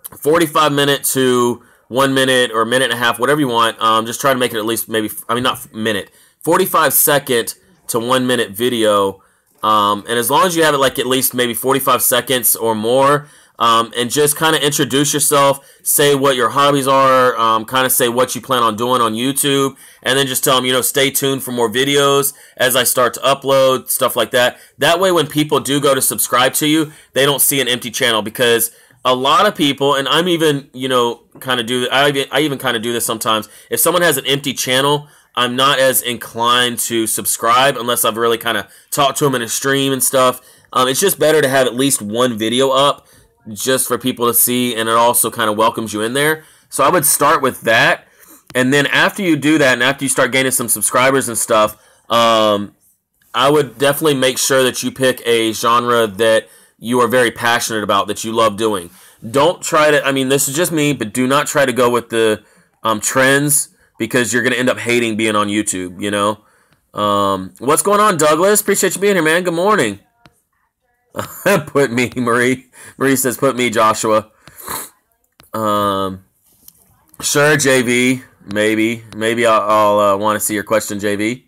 45-minute to 1 minute or minute and a half, whatever you want. Just try to make it at least maybe, I mean, not minute, 45-second to 1 minute video. And as long as you have it like at least maybe 45 seconds or more, and just kind of introduce yourself, say what your hobbies are, kind of say what you plan on doing on YouTube, and then just tell them, stay tuned for more videos as I start to upload, stuff like that. That way when people do go to subscribe to you, they don't see an empty channel, because a lot of people, and I'm even, kind of do, I even kind of do this sometimes, if someone has an empty channel, I'm not as inclined to subscribe unless I've really kind of talked to them in a stream and stuff. It's just better to have at least one video up just for people to see, and it also kind of welcomes you in there. So I would start with that, and then after you do that, and after you start gaining some subscribers and stuff, I would definitely make sure that you pick a genre that you are very passionate about, that you love doing. Don't try to, I mean, this is just me, but do not try to go with the trends, because you're going to end up hating being on YouTube, What's going on, Douglas? Appreciate you being here, man. Good morning. Put me, Marie. Marie says, put me, Joshua. Sure, JV. Maybe I'll want to see your question, JV.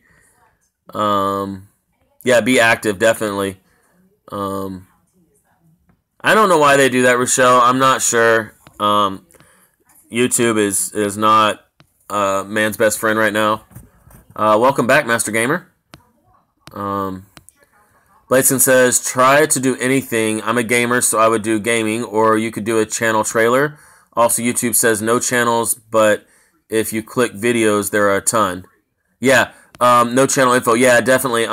Yeah, be active, definitely. I don't know why they do that, Rochelle. I'm not sure. YouTube is not man's best friend right now. Welcome back, Master Gamer. Blayson says, try to do anything. I'm a gamer, so I would do gaming, or you could do a channel trailer. Also, YouTube says no channels, but if you click videos, there are a ton. Yeah, no channel info. Yeah, definitely.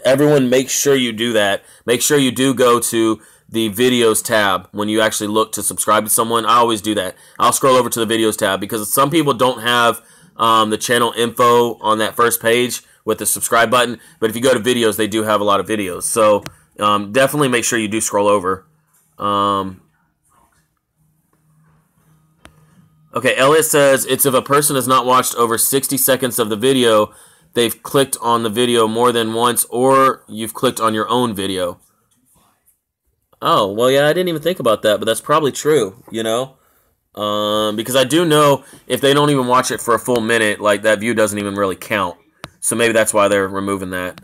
Everyone, make sure you do that. Make sure you do go to the videos tab when you actually look to subscribe to someone. I always do that. I'll scroll over to the videos tab, because some people don't have the channel info on that first page with the subscribe button, but if you go to videos, they do have a lot of videos. So definitely make sure you do scroll over. Okay, Elliot says, it's if a person has not watched over 60 seconds of the video, they've clicked on the video more than once, or you've clicked on your own video. Oh, well, yeah, I didn't even think about that, but that's probably true, because I do know if they don't even watch it for a full minute, like, that view doesn't even really count. So maybe that's why they're removing that.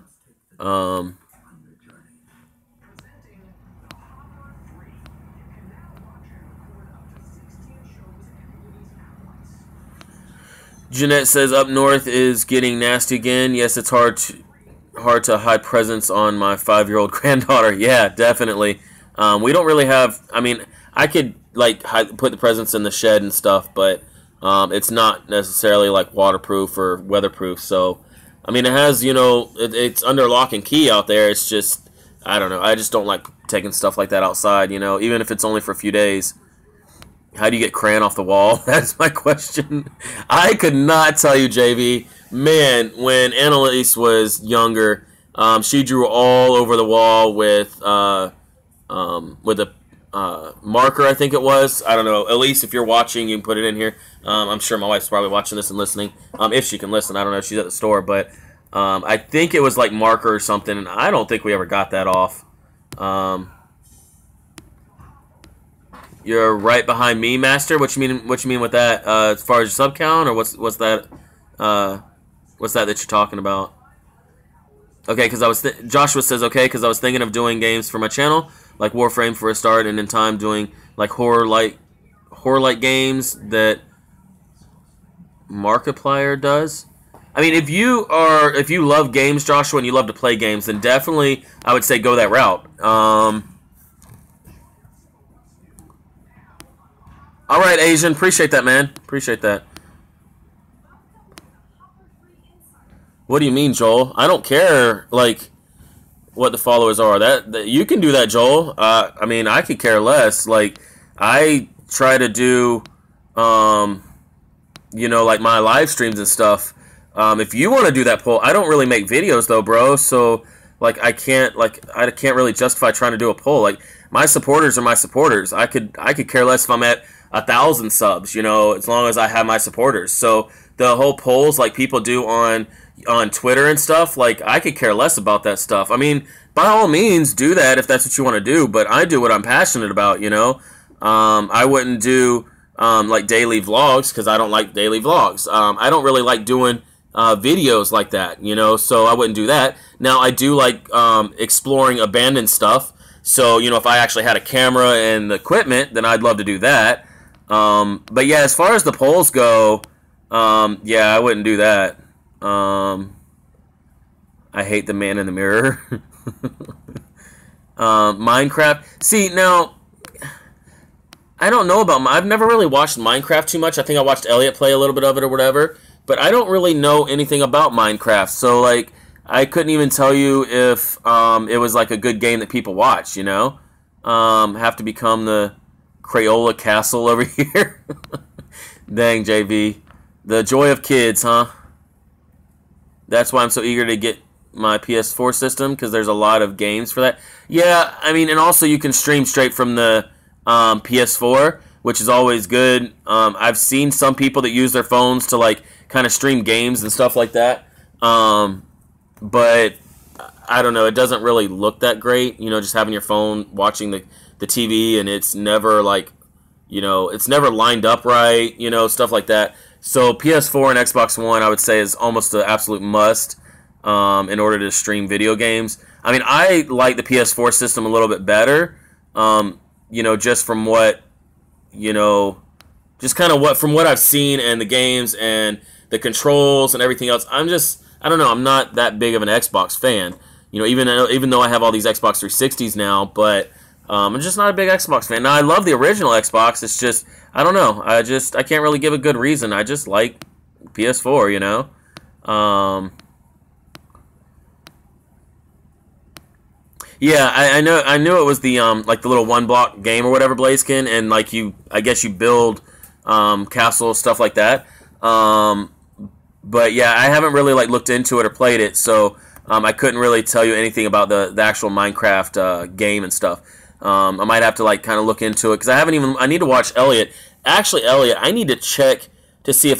Jeanette says, up north is getting nasty again. Yes, it's hard to hide presents on my 5-year-old granddaughter. Yeah, definitely. We don't really have, I mean, I could, like, put the presents in the shed and stuff, but it's not necessarily, like, waterproof or weatherproof, so I mean, it has, it's under lock and key out there. It's just, I don't know. I just don't like taking stuff like that outside, even if it's only for a few days. How do you get crayon off the wall? That's my question. I could not tell you, JV. Man, when Annalise was younger, she drew all over the wall with a marker, I think it was. I don't know. Elise, if you're watching, you can put it in here. I'm sure my wife's probably watching this and listening. If she can listen, I don't know. She's at the store, but I think it was like marker or something, and I don't think we ever got that off. You're right behind me, Master. What you mean? What you mean with that? As far as your sub count, or what's that? What's that you're talking about? Okay, because Joshua says okay, because I was thinking of doing games for my channel, like Warframe for a start, and in time doing like horror-like games that Markiplier does. I mean, if you love games, Joshua, and you love to play games, then definitely I would say go that route. All right, Asian, appreciate that, man. Appreciate that. What do you mean, Joel? I don't care, like, what the followers are. That you can do that, Joel. I mean, I could care less. Like, I try to do, you know, like my live streams and stuff. If you want to do that poll, I don't really make videos though, bro. So like I can't really justify trying to do a poll. Like my supporters are my supporters. I could care less if I'm at 1,000 subs, you know, as long as I have my supporters. So the whole polls like people do on Twitter and stuff, like I could care less about that stuff. I mean, by all means, do that if that's what you want to do. But I do what I'm passionate about, you know. I wouldn't do like daily vlogs because I don't like daily vlogs. I don't really like doing videos like that, you know. So I wouldn't do that. Now I do like exploring abandoned stuff. So you know, if I actually had a camera and the equipment, then I'd love to do that. But yeah, as far as the polls go, yeah, I wouldn't do that. I hate the man in the mirror. Minecraft. See, now, I don't know about... I've never really watched Minecraft too much. I think I watched Elliot play a little bit of it or whatever. But I don't really know anything about Minecraft. So, like, I couldn't even tell you if it was, like, a good game that people watch, you know? Have to become the Crayola Castle over here. Dang, JV. The joy of kids, huh? That's why I'm so eager to get my PS4 system, because there's a lot of games for that. Yeah, I mean, and also you can stream straight from the PS4, which is always good. I've seen some people that use their phones to, like, kind of stream games and stuff like that. But, I don't know, it doesn't really look that great, you know, just having your phone watching the TV, and it's never, like, you know, it's never lined up right, you know, stuff like that. So PS4 and Xbox One, I would say, is almost an absolute must in order to stream video games. I mean, I like the PS4 system a little bit better, you know, just from what, you know, just kind of from what I've seen and the games and the controls and everything else. I don't know, I'm not that big of an Xbox fan, you know, even though I have all these Xbox 360s now, but I'm just not a big Xbox fan. Now, I love the original Xbox. It's just, I don't know. I can't really give a good reason. I just like PS4, you know? Yeah, I knew it was the, like the little one block game or whatever, Blazekin, and like I guess you build, castles, stuff like that. But yeah, I haven't really like looked into it or played it, so, I couldn't really tell you anything about the actual Minecraft, game and stuff. I might have to like kind of look into it because I need to watch Elliot. Actually, Elliot, I need to check to see if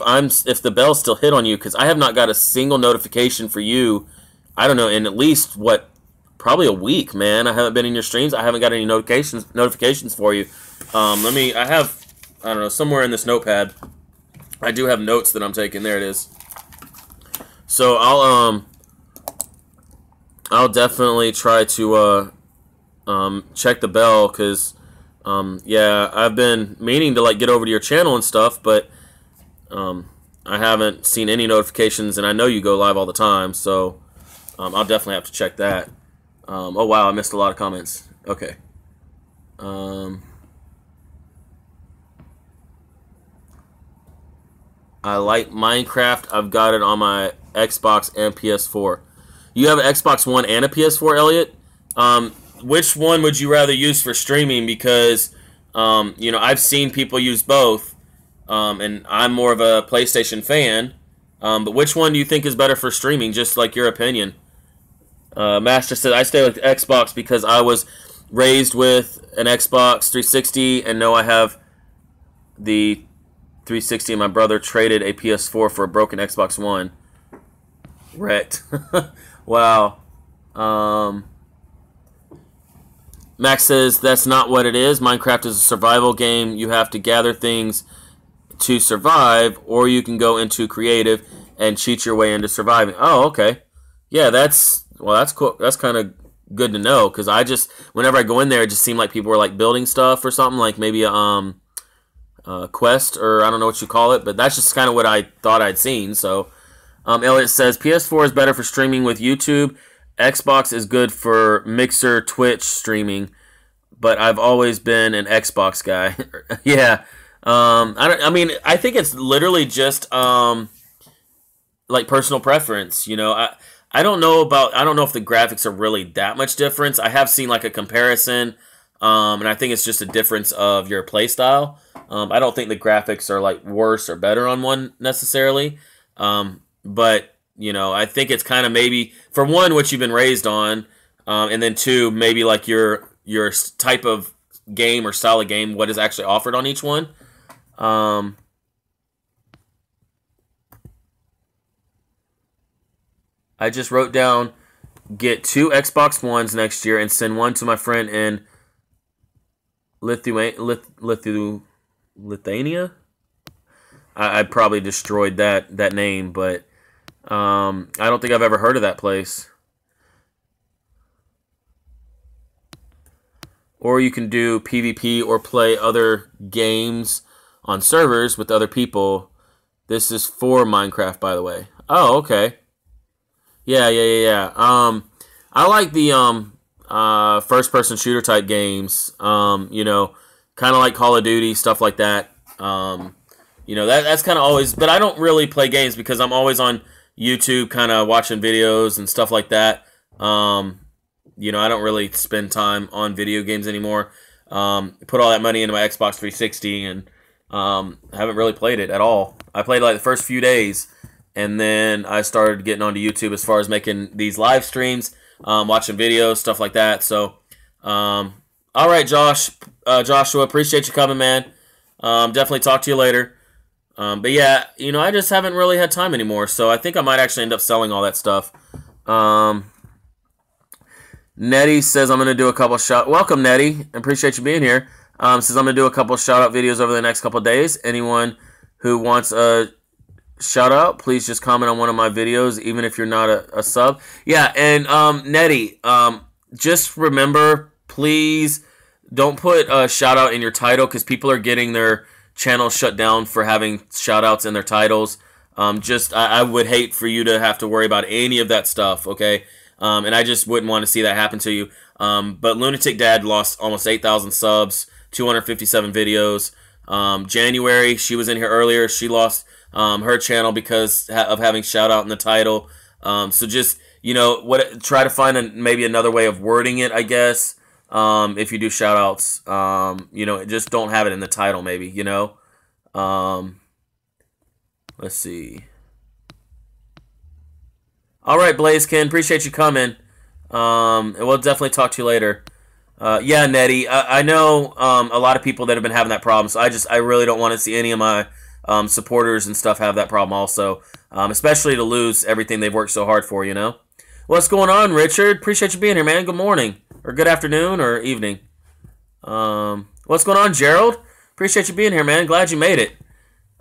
the bell's still hit on you, because I have not got a single notification for you. I don't know, in at least probably a week, man. I haven't been in your streams. I haven't got any notifications for you. I don't know, somewhere in this notepad, I do have notes that I'm taking. There it is. So I'll definitely try to check the bell, because yeah, I've been meaning to like get over to your channel and stuff, but I haven't seen any notifications, and I know you go live all the time, so I'll definitely have to check that. Oh wow, I missed a lot of comments. Okay. I like Minecraft. I've got it on my Xbox and PS4. You have an Xbox One and a PS4, Elliot? Which one would you rather use for streaming? Because, you know, I've seen people use both, and I'm more of a PlayStation fan. But which one do you think is better for streaming? Just like your opinion. Master said, I stay with Xbox because I was raised with an Xbox 360, and know I have the 360, and my brother traded a PS4 for a broken Xbox One. Wrecked. Wow. Max says that's not what it is. Minecraft is a survival game. You have to gather things to survive, or you can go into creative and cheat your way into surviving. Oh, okay. Yeah, that's cool. That's kind of good to know, because whenever I go in there, it just seemed like people were like building stuff or something, like maybe a quest, or I don't know what you call it, but that's just kind of what I thought I'd seen. So, Elliot says PS4 is better for streaming with YouTube. Xbox is good for Mixer, Twitch streaming, but I've always been an Xbox guy. Yeah. I think it's literally just like personal preference, you know. I don't know if the graphics are really that much difference. I have seen like a comparison, and I think it's just a difference of your play style. I don't think the graphics are like worse or better on one necessarily, but you know, I think it's kind of maybe for one what you've been raised on, and then two maybe like your type of game or style of game, what is actually offered on each one. I just wrote down get 2 Xbox Ones next year and send one to my friend in Lithuania. I probably destroyed that name, but I don't think I've ever heard of that place. Or you can do PvP or play other games on servers with other people. This is for Minecraft, by the way. Oh, okay. Yeah. I like the first-person shooter type games. You know, kind of like Call of Duty, stuff like that. You know, that's kind of always... But I don't really play games because I'm always on YouTube kind of watching videos and stuff like that. You know, I don't really spend time on video games anymore. Put all that money into my Xbox 360 and haven't really played it at all. I played like the first few days, and then I started getting onto YouTube as far as making these live streams, watching videos, stuff like that. So, all right, Joshua, appreciate you coming, man. Definitely talk to you later. But yeah, you know, I just haven't really had time anymore, so I think I might actually end up selling all that stuff. Nettie says I'm going to do a couple Welcome, Nettie. Appreciate you being here. Says I'm going to do a couple shout-out videos over the next couple days. Anyone who wants a shout-out, please just comment on one of my videos, even if you're not a sub. Yeah, and Nettie, just remember, please don't put a shout-out in your title because people are getting their channels shut down for having shout-outs in their titles. I would hate for you to have to worry about any of that stuff, okay? And I just wouldn't want to see that happen to you. But Lunatic Dad lost almost 8,000 subs, 257 videos. January, she was in here earlier. She lost her channel because of having shout out in the title. So just, you know, try to find maybe another way of wording it, I guess. If you do shout outs, you know, just don't have it in the title, maybe, you know. Let's see. All right, Blazekin, appreciate you coming. And we'll definitely talk to you later. Yeah, Nettie, I know a lot of people that have been having that problem, so I really don't want to see any of my supporters and stuff have that problem also, especially to lose everything they've worked so hard for, you know? What's going on, Richard? Appreciate you being here, man. Good morning, or good afternoon, or evening. What's going on, Gerald? Appreciate you being here, man. Glad you made it.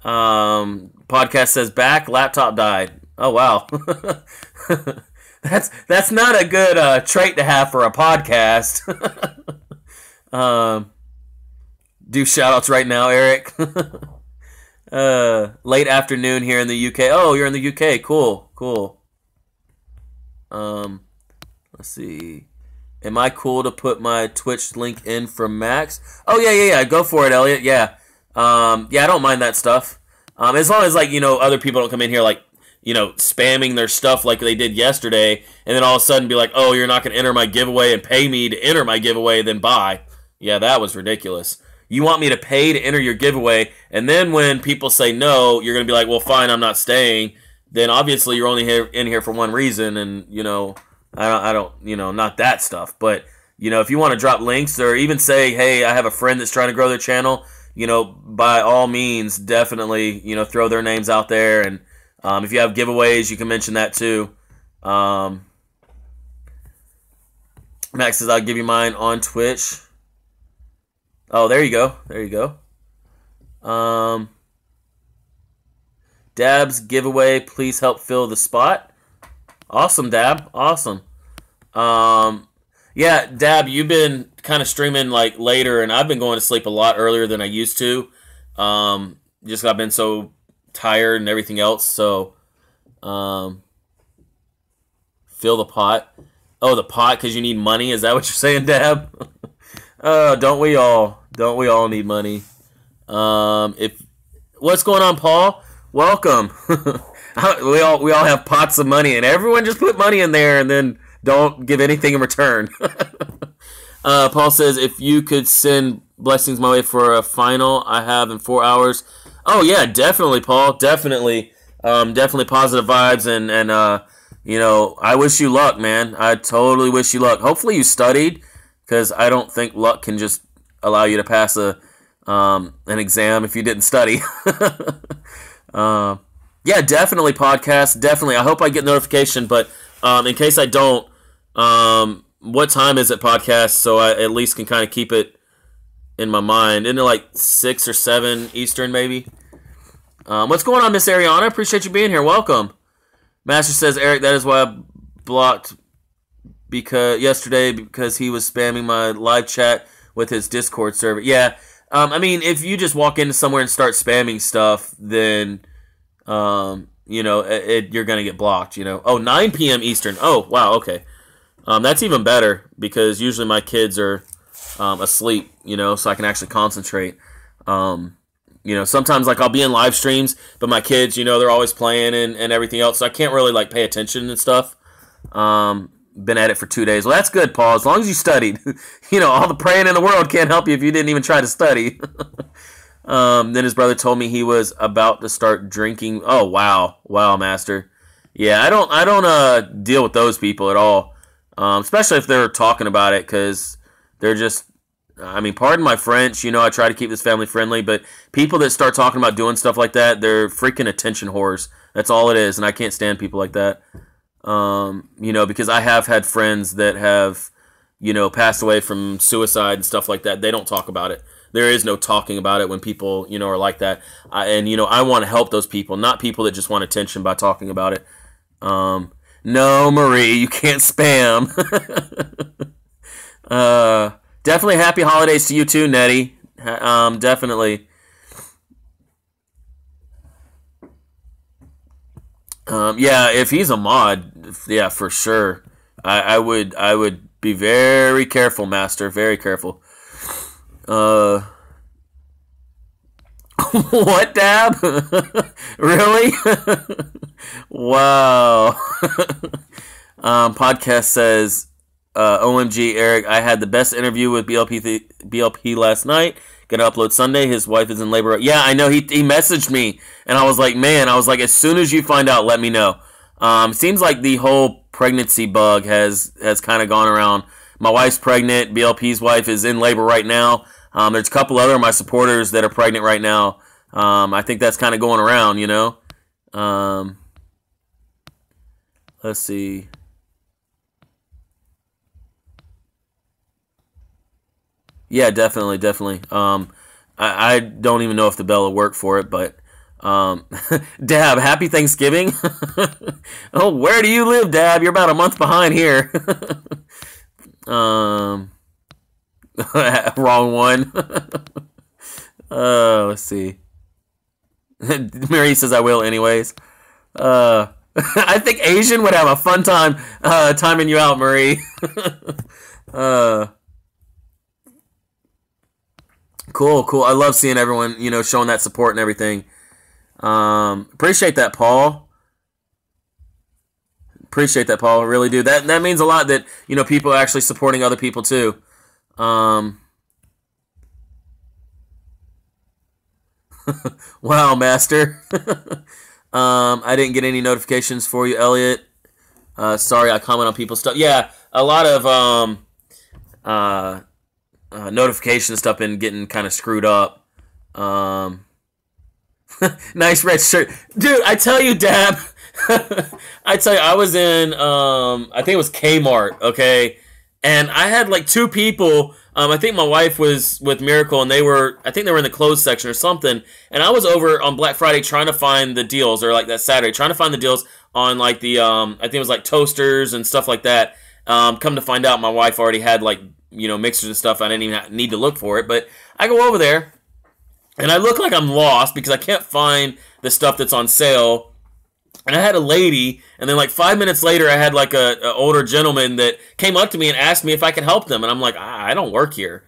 Podcast says back, laptop died. Oh, wow. That's not a good trait to have for a podcast. Do shout-outs right now, Eric. Late afternoon here in the UK. Oh, you're in the UK. Cool. Let's see. Am I cool to put my Twitch link in for Max? Oh, yeah. Go for it, Elliot. Yeah. I don't mind that stuff. As long as, like, you know, other people don't come in here, like, you know, spamming their stuff like they did yesterday, and then all of a sudden be like, oh, you're not going to enter my giveaway and pay me to enter my giveaway, then buy. Yeah, that was ridiculous. You want me to pay to enter your giveaway, and then when people say no, you're going to be like, well, fine, I'm not staying. Then obviously you're only in here for one reason, and, you know, I don't, you know, not that stuff. But, you know, if you want to drop links or even say, hey, I have a friend that's trying to grow their channel, you know, by all means, definitely, you know, throw their names out there. And if you have giveaways, you can mention that too. Max says, I'll give you mine on Twitch. Oh, there you go. Dab's giveaway, please help fill the spot. Awesome, Dab. Awesome. Yeah, Dab, you've been kind of streaming like later, and I've been going to sleep a lot earlier than I used to. Just I've been so tired and everything else. So, fill the pot. Oh, the pot because you need money. Is that what you're saying, Dab? Don't we all? Don't we all need money? What's going on, Paul? Welcome. we all have pots of money, and everyone just put money in there and then don't give anything in return. Paul says, if you could send blessings my way for a final I have in 4 hours. Oh, yeah, definitely, Paul. Definitely. Definitely positive vibes. And I wish you luck, man. I totally wish you luck. Hopefully you studied, because I don't think luck can just allow you to pass an exam if you didn't study. Yeah, definitely podcast. Definitely. I hope I get notification, but in case I don't, what time is it podcast, so I at least can kind of keep it in my mind? Isn't it like 6 or 7 Eastern, maybe? What's going on, Miss Ariana? Appreciate you being here. Welcome. Master says, Eric, that is why I blocked yesterday because he was spamming my live chat with his Discord server. Yeah, I mean, if you just walk into somewhere and start spamming stuff, then you're gonna get blocked. Oh, 9 p.m. Eastern. Oh, wow. Okay. That's even better, because usually my kids are asleep, so I can actually concentrate. Sometimes, like, I'll be in live streams, but my kids, they're always playing and everything else, so I can't really, like, pay attention and stuff. Been at it for 2 days. Well, that's good, Paul, as long as you studied. All the praying in the world can't help you if you didn't even try to study. Then his brother told me he was about to start drinking. Oh, wow. Wow, Master. Yeah, I don't deal with those people at all. Especially if they're talking about it, because they're just, pardon my French, I try to keep this family friendly, but people that start talking about doing stuff like that, they're freaking attention whores. That's all it is, and I can't stand people like that. Because I have had friends that have, passed away from suicide and stuff like that. They don't talk about it. There is no talking about it when people, are like that. I want to help those people, not people that just want attention by talking about it. No, Marie, you can't spam. Definitely happy holidays to you too, Nettie. Definitely. Yeah, if he's a mod, yeah, for sure. I would be very careful, Master. Very careful. What, Dab? Really? Wow. Podcast says, OMG, Eric, I had the best interview with BLP last night. Gonna upload Sunday. His wife is in labor. Yeah, I know. He messaged me, and I was like, man, as soon as you find out, let me know. Seems like the whole pregnancy bug has kind of gone around. My wife's pregnant. BLP's wife is in labor right now. There's a couple other of my supporters that are pregnant right now. I think that's kind of going around, Let's see. Yeah, definitely. I don't even know if the bell will work for it, but Dab, happy Thanksgiving. Oh, where do you live, Dab? You're about a month behind here. Wrong one. Let's see. Mary says I will anyways. I think Asian would have a fun time timing you out, Marie. Cool. I love seeing everyone, showing that support and everything. Appreciate that, Paul. I really do. That means a lot that, people are actually supporting other people too. Wow, Master. I didn't get any notifications for you, Elliot. Sorry, I comment on people's stuff. Yeah, a lot of notification stuff been getting kind of screwed up. Nice red shirt. Dude, I tell you, Dab. I was in, I think it was Kmart, okay? And I had like 2 people. I think my wife was with Miracle, and I think they were in the clothes section or something. And I was over on Black Friday trying to find the deals, or like that Saturday, trying to find the deals on like the, I think it was like toasters and stuff like that. Come to find out, my wife already had like, mixers and stuff. I didn't even need to look for it. But I go over there, and I look like I'm lost because I can't find the stuff that's on sale. And I had a lady, and then like 5 minutes later, I had like a older gentleman that came up to me and asked me if I could help them. And I'm like, I don't work here.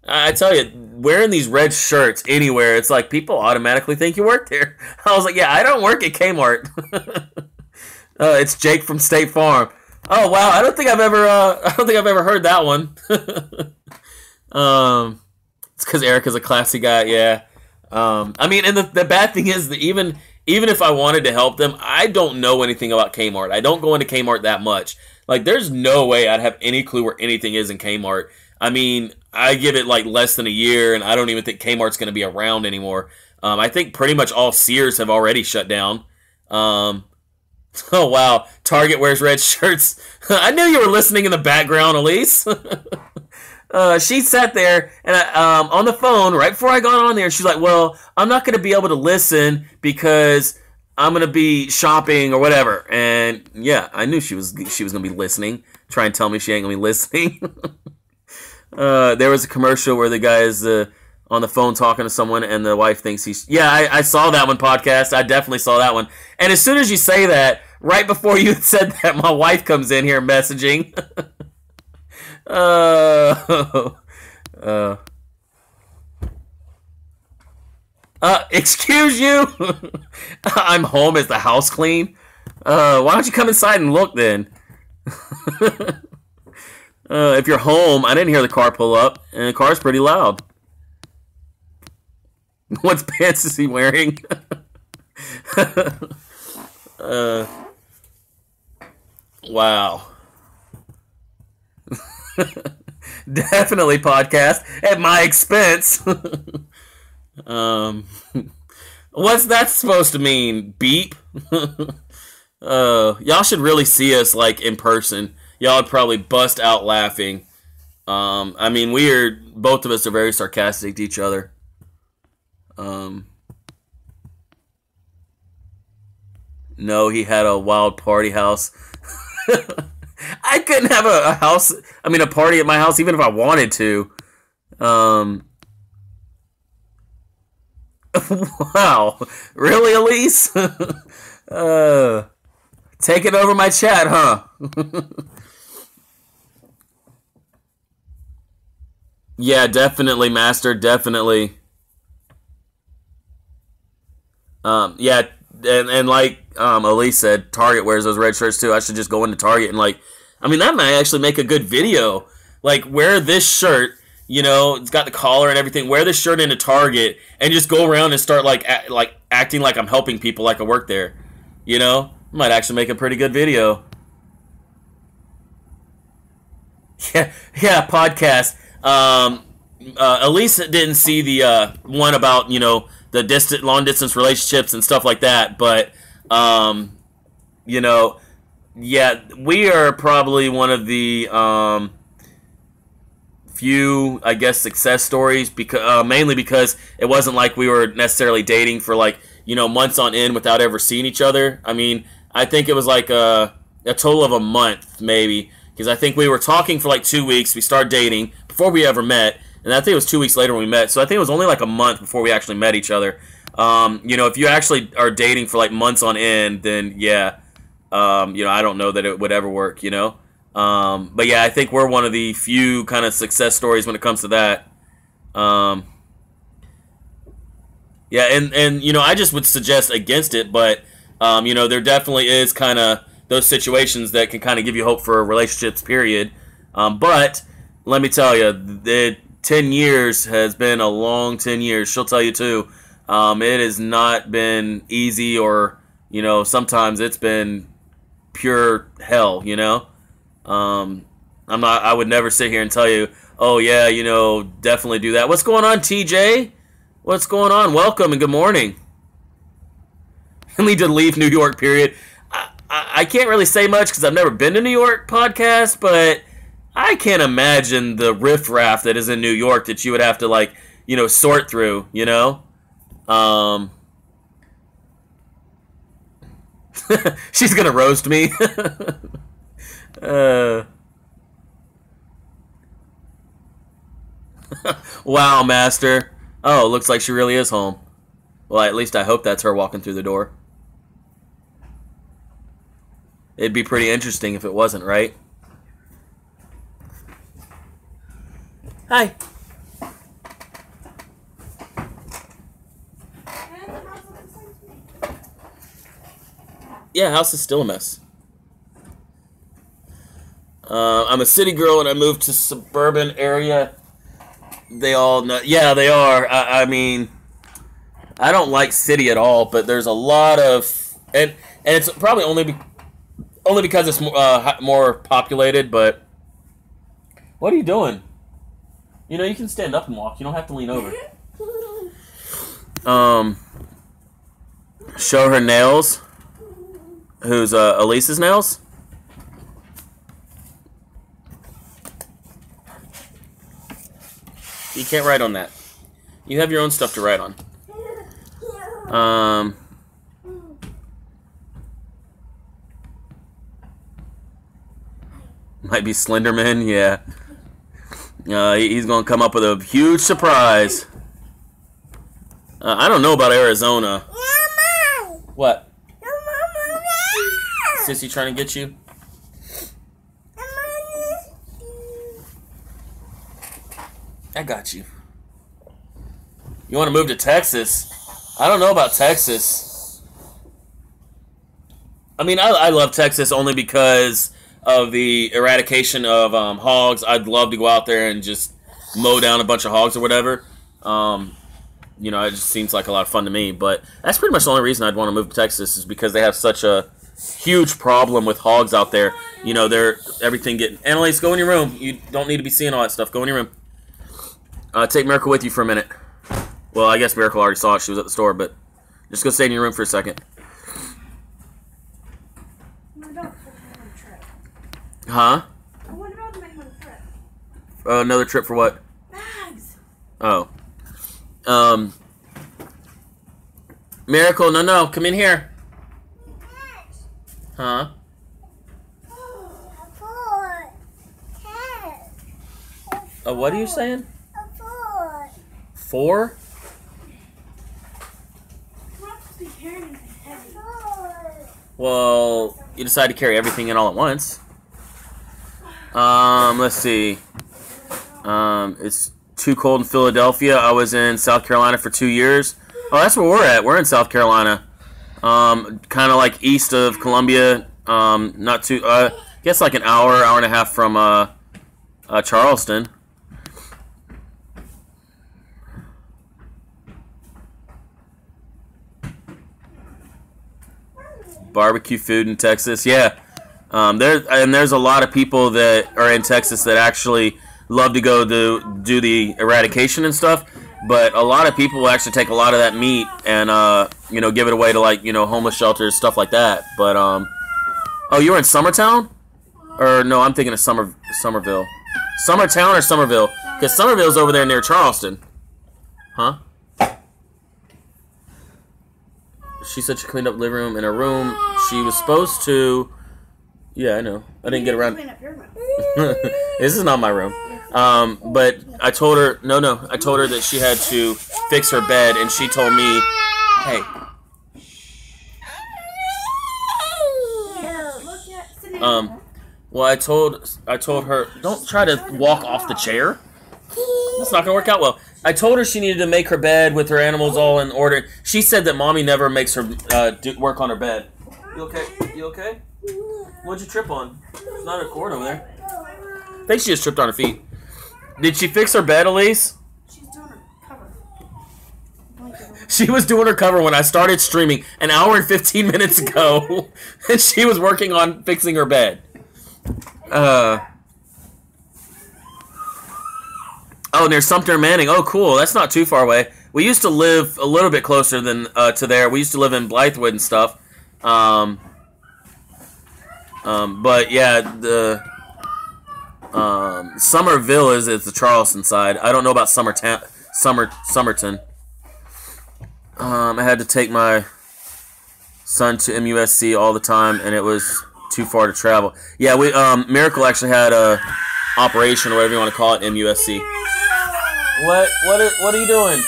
I tell you, wearing these red shirts anywhere, it's like people automatically think you work there. I was like, yeah, I don't work at Kmart. It's Jake from State Farm. Oh wow, I don't think I've ever heard that one. It's because Erica's a classy guy. Yeah. I mean, and the bad thing is that even if I wanted to help them, I don't know anything about Kmart. I don't go into Kmart that much. Like, there's no way I'd have any clue where anything is in Kmart. I mean, I give it like less than a year, and I don't even think Kmart's going to be around anymore. I think pretty much all Sears have already shut down. Um, oh wow, Target wears red shirts. I knew you were listening in the background, Elise. She sat there and on the phone right before I got on there. She's like, "Well, I'm not going to be able to listen because I'm going to be shopping or whatever." And yeah, I knew she was going to be listening. Try and tell me she ain't going to be listening. There was a commercial where the guy is on the phone talking to someone, and the wife thinks he's. Yeah, I saw that one podcast. I definitely saw that one. And as soon as you say that, right before you said that, my wife comes in here messaging. Uh, uh, excuse you? I'm home. Is the house clean? Why don't you come inside and look then? If you're home, I didn't hear the car pull up, and the car's pretty loud. What pants is he wearing? Wow. Definitely podcast at my expense. um, what's that supposed to mean? Beep. Y'all should really see us like in person. Y'all would probably bust out laughing. I mean, both of us are very sarcastic to each other. No, he had a wild party house. I couldn't have a house. I mean, a party at my house, even if I wanted to. Wow, really, Elise? Taking over my chat, huh? Yeah, definitely, Master. Definitely. Yeah, and like Elise said, Target wears those red shirts too. I should just go into Target and like, I mean, that might actually make a good video. Like, wear this shirt, it's got the collar and everything. Wear this shirt into Target and just go around and start like acting like I'm helping people like I work there. Might actually make a pretty good video. Yeah, podcast. Elise didn't see the one about the long distance relationships and stuff like that, but yeah, we are probably one of the few, I guess, success stories because mainly because it wasn't like we were necessarily dating for like months on end without ever seeing each other. I mean, I think it was like a total of a month maybe, because I think we were talking for like 2 weeks. We started dating before we ever met, and I think it was 2 weeks later when we met. So I think it was only like a month before we actually met each other. If you actually are dating for like months on end, then yeah, I don't know that it would ever work. But yeah, I think we're one of the few kind of success stories when it comes to that. Yeah, and I just would suggest against it, but there definitely is kind of those situations that can kind of give you hope for relationships, period. But let me tell you, the 10 years has been a long 10 years. She'll tell you too. It has not been easy, or sometimes it's been pure hell. I would never sit here and tell you, oh yeah, definitely do that. What's going on, TJ? What's going on? Welcome and good morning. I need to leave New York, period. I can't really say much because I've never been to New York podcast, but I can't imagine the riffraff that is in New York that you would have to like, sort through, She's gonna roast me. Wow, Master. Oh, looks like she really is home. Well, at least I hope that's her walking through the door. It'd be pretty interesting if it wasn't, right? Hi. Yeah, house is still a mess. I'm a city girl and I moved to suburban area. They all know. Yeah, they are. I mean, I don't like city at all, but there's a lot of and it's probably only because it's more populated. But what are you doing? You know, you can stand up and walk. You don't have to lean over. Show her nails. Who's Elise's nails? You can't write on that. You have your own stuff to write on. Might be Slenderman, yeah. He's gonna come up with a huge surprise. I don't know about Arizona. What? Sissy trying to get you? I got you. You want to move to Texas? I don't know about Texas. I mean, I love Texas only because of the eradication of hogs. I'd love to go out there and just mow down a bunch of hogs or whatever. You know, it just seems like a lot of fun to me. But that's pretty much the only reason I'd want to move to Texas is because they have such a huge problem with hogs out there. You know, they're everything getting... Annalise, go in your room. You don't need to be seeing all that stuff. Go in your room. Take Miracle with you for a minute. Well, I guess Miracle already saw it. She was at the store, but just go stay in your room for a second. Huh? I want to make one trip. Another trip for what? Bags. Oh. Miracle, no, come in here. Huh? What are you saying? 4? Well, you decide to carry everything in all at once. Let's see. It's too cold in Philadelphia. I was in South Carolina for 2 years. Oh, that's where we're at. We're in South Carolina. Kind of like east of Columbia. Not too, I guess like an hour and a half from, Charleston. Barbecue food in Texas, yeah. There's a lot of people that are in Texas that actually love to go do the eradication and stuff. But a lot of people will actually take a lot of that meat and you know, give it away to, like, you know, homeless shelters, stuff like that. But oh, you were in Summertown, or no? I'm thinking of Somerville, Summertown or Somerville, because Somerville's over there near Charleston, huh? She said she cleaned up the living room and her room. She was supposed to. Yeah, I know. I didn't get around. This is not my room. But I told her, no. I told her that she had to fix her bed, and she told me, hey. Well, I told her, don't try to walk off the chair. That's not gonna work out well. I told her she needed to make her bed with her animals all in order. She said that mommy never makes her work on her bed. You okay? You okay? What'd you trip on? There's not a cord over there. I think she just tripped on her feet. Did she fix her bed, Elise? She's doing her cover. She was doing her cover when I started streaming an hour and 15 minutes ago. And she was working on fixing her bed. Oh, near Sumter, Manning. Oh, cool. That's not too far away. We used to live a little bit closer than to there. We used to live in Blythewood and stuff. But yeah, the Somerville is the Charleston side. I don't know about Somerton. I had to take my son to MUSC all the time, and it was too far to travel. Yeah, we Miracle actually had a operation, or whatever you want to call it, MUSC. What are you doing?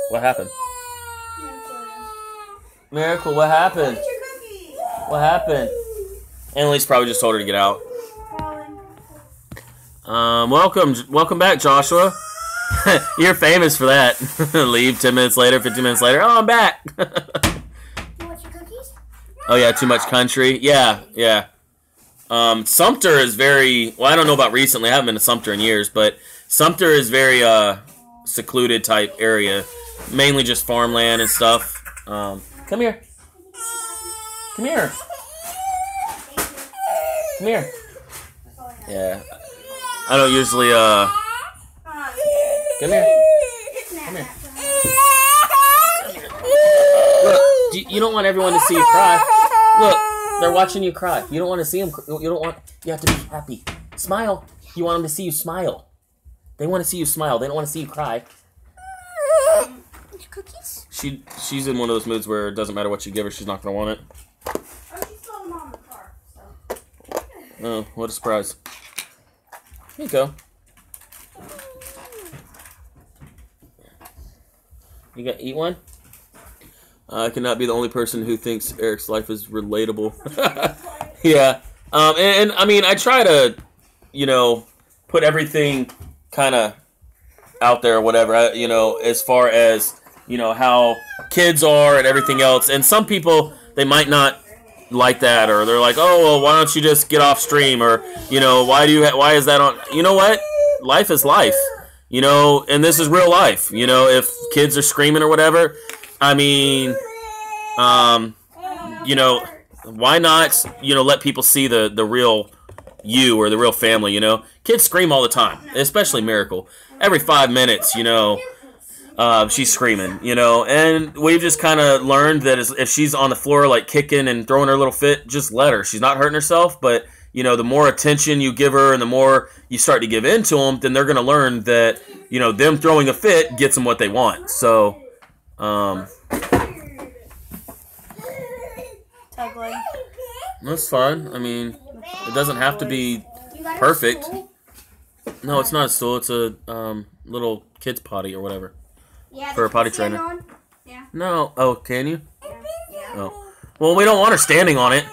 What happened? Miracle, what happened? What happened? Annalise probably just told her to get out. Welcome back, Joshua. You're famous for that. Leave 10 minutes later, 15 minutes later. Oh, I'm back. You want your cookies? Oh yeah, too much country. Yeah, yeah. Sumter is very well. I don't know about recently. I haven't been to Sumter in years, but Sumter is very secluded type area, mainly just farmland and stuff. Come here. Come here. Come here. Yeah. I don't usually Come here. Come here. Look, you don't want everyone to see you cry. Look, they're watching you cry. You don't want to see them. You have to be happy. Smile. You want them to see you smile. They want to see you smile. They don't want to see you cry. Cookies? She's in one of those moods where it doesn't matter what you give her, she's not going to want it. Oh, she's still in the car, so. Oh, what a surprise. Here you go. You got to eat one? I cannot be the only person who thinks Eric's life is relatable. Yeah. And I mean, I try to, put everything kind of out there or whatever, as far as, how kids are and everything else. And some people, they might not like that, or they're like, oh, well, why don't you just get off stream? Or, why is that on? You know what? Life is life, and this is real life. If kids are screaming or whatever, I mean, why not, let people see the real you or the real family, Kids scream all the time, especially Miracle. Every 5 minutes, she's screaming, and we've just kind of learned that if she's on the floor, like, kicking and throwing her little fit, just let her. She's not hurting herself, but, the more attention you give her and the more you start to give in to them, then they're going to learn that, them throwing a fit gets them what they want. So, that's fine. I mean, it doesn't have to be perfect. No, it's not a stool. It's a little kid's potty or whatever. Yeah, for a potty trainer. Yeah. No. Oh, can you? Yeah. Oh. Well, we don't want her standing on it.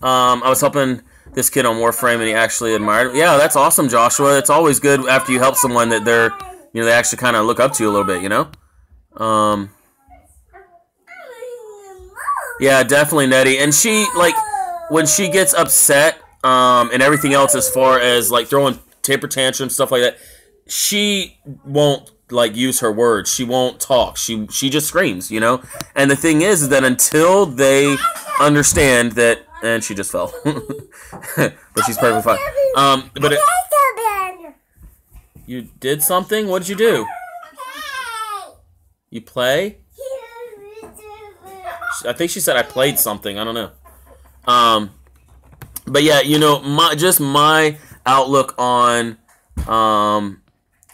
I was helping this kid on Warframe, and he actually admired it. Yeah, that's awesome, Joshua. It's always good after you help someone that they're, they actually kind of look up to you a little bit, Yeah, definitely, Nettie. And she, like, when she gets upset, and everything else as far as, like, throwing temper tantrums, stuff like that, she won't, like, use her words. She won't talk. She just screams, And the thing is that until they understand that, and she just fell. But she's perfectly fine. You did something? What did you do? You play? I think she said I played something. I don't know. But yeah, my outlook on,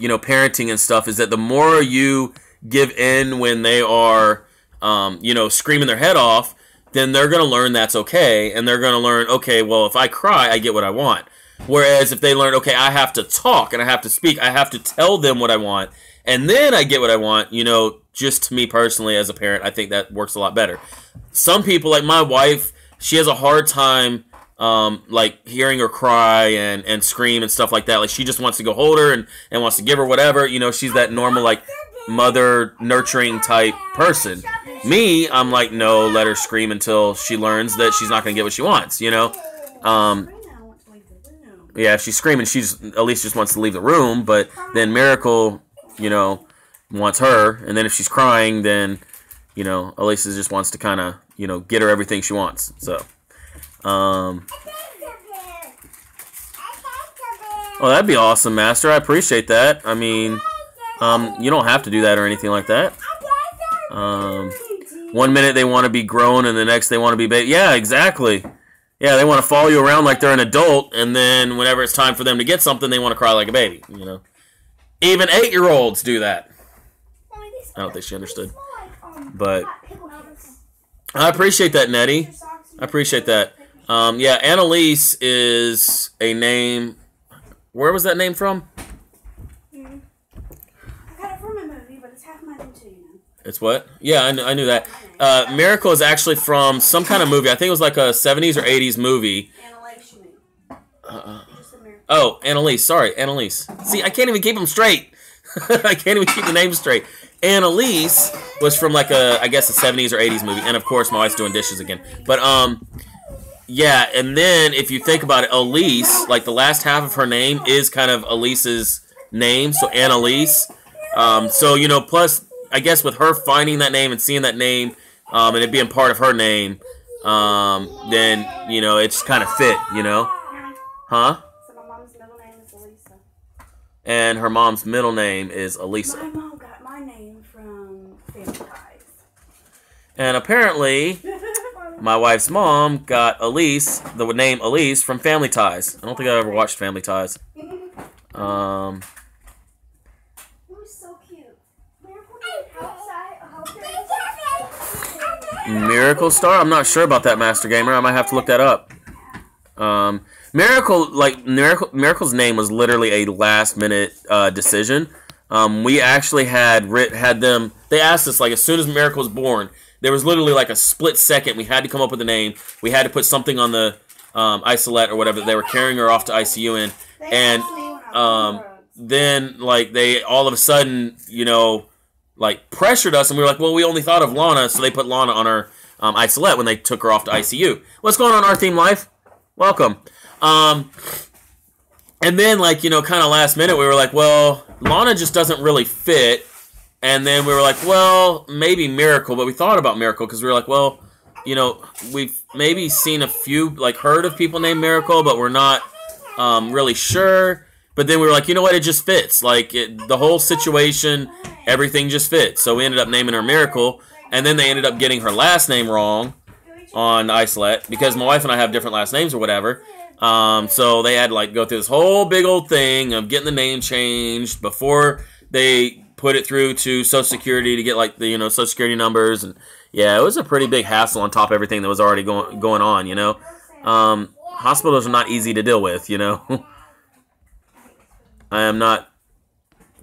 parenting and stuff is that the more you give in when they are, screaming their head off, then they're going to learn that's okay. And they're going to learn, okay, well, if I cry, I get what I want. Whereas if they learn, okay, I have to talk and I have to speak, I have to tell them what I want, and then I get what I want, just to me personally as a parent, I think that works a lot better. Some people, like my wife, she has a hard time, like, hearing her cry and scream and stuff like that. Like, she just wants to go hold her and wants to give her whatever. She's that normal, like, mother nurturing type person. Me, I'm like, no, let her scream until she learns that she's not going to get what she wants, Yeah, if she's screaming, she's at least just wants to leave the room. But then Miracle, wants her. And then if she's crying, then, Elisa just wants to kind of, get her everything she wants. So, oh, that'd be awesome, Master. I appreciate that. I mean, you don't have to do that or anything like that. 1 minute they want to be grown and the next they want to be baby. Yeah, exactly. Yeah, they want to follow you around like they're an adult, and then whenever it's time for them to get something, they want to cry like a baby, Even 8-year-olds do that. I don't think she understood. But I appreciate that, Nettie. I appreciate that. Yeah, Annalise is a name. Where was that name from? I got it from a movie, but it's half my name too, It's what? Yeah, I knew that. Miracle is actually from some kind of movie. I think it was like a 70s or 80s movie. Oh, Annalise. Sorry, Annalise. See, I can't even keep them straight. I can't even keep the name straight. Annalise was from like I guess a 70s or 80s movie. And of course, my wife's doing dishes again. But, yeah, and then if you think about it, Elise, like the last half of her name is kind of Elise's name. So Annalise. So, you know, plus, I guess with her finding that name and seeing that name, and it being part of her name, then, you know, it's kind of fit, you know? Huh? So my mom's middle name is Elisa. And her mom's middle name is Elisa. My mom got my name from Family Ties. And apparently, my wife's mom got Elise, the name Elise, from Family Ties. I don't think I ever watched Family Ties. So cute. Miracle Star? I'm not sure about that, Master Gamer. I might have to look that up. Miracle's name was literally a last-minute decision. We actually had them. They asked us, like, as soon as Miracle was born, there was literally like a split second. We had to come up with a name. We had to put something on the isolette or whatever that they were carrying her off to ICU in, and then like they all of a sudden, you know, like pressured us, and we were like, well, we only thought of Lana, so they put Lana on her isolette when they took her off to ICU. What's going on, Our Theme Life? Welcome. And then, like, you know, kind of last minute, we were like, well, Lana just doesn't really fit. And then we were like, well, maybe Miracle. But we thought about Miracle because we were like, well, you know, we've maybe seen a few, like, heard of people named Miracle, but we're not really sure. But then we were like, you know what, it just fits. Like, the whole situation, everything just fits. So we ended up naming her Miracle. And then they ended up getting her last name wrong on isolette because my wife and I have different last names or whatever. So they had to, like, go through this whole big old thing of getting the name changed before they put it through to Social Security to get, like, the, you know, Social Security numbers. And yeah, it was a pretty big hassle on top of everything that was already going on, you know. Hospitals are not easy to deal with, you know. I am not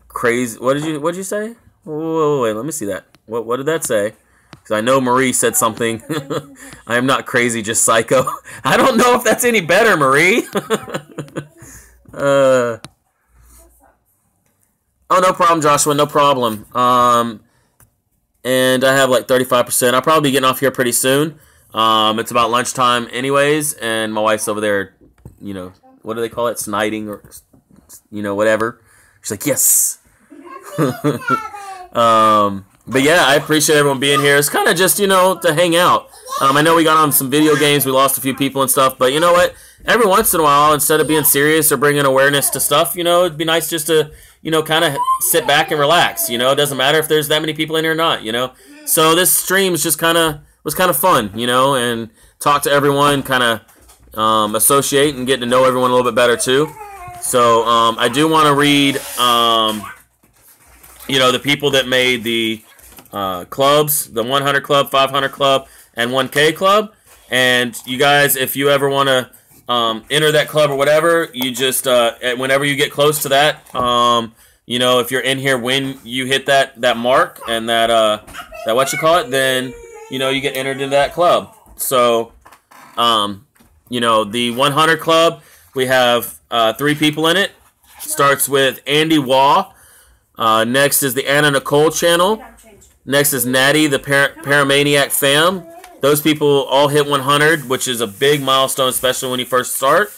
crazy. What did you say? Wait, let me see that. What did that say? Because I know Marie said something. I am not crazy, just psycho. I don't know if that's any better, Marie. Oh, no problem, Joshua. No problem. And I have like 35%. I'll probably be getting off here pretty soon. It's about lunchtime anyways, and my wife's over there, you know, what do they call it? Sniding or, you know, whatever. She's like, yes. But yeah, I appreciate everyone being here. It's kind of just, you know, to hang out. I know we got on some video games. We lost a few people and stuff. But you know what? Every once in a while, instead of being serious or bringing awareness to stuff, you know, it'd be nice just to, you know, kind of sit back and relax. You know, it doesn't matter if there's that many people in here or not, you know. So this stream is just was kind of fun, you know, and talk to everyone, kind of associate and get to know everyone a little bit better too. So I do want to read, you know, the people that made the clubs, the 100 Club, 500 Club, and 1K Club. And you guys, if you ever want to enter that club or whatever, you just, whenever you get close to that, you know, if you're in here when you hit that mark and that what you call it, then, you know, you get entered into that club. So, you know, the 100 Club, we have 3 people in it. Starts with Andy Waugh. Next is the Anna Nicole channel. Next is Natty, the Paramaniac fam. Those people all hit 100, which is a big milestone, especially when you first start.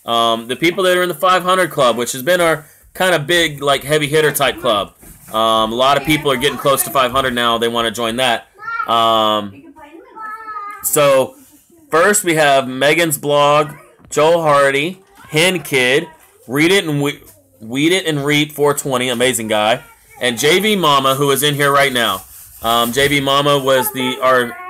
The people that are in the 500 Club, which has been our kind of big, like, heavy hitter type club. A lot of people are getting close to 500 now. They want to join that. So, first we have Megan's Blog, Joel Hardy, Hen Kid, Read It and Read 420, amazing guy, and JV Mama, who is in here right now. JV Mama was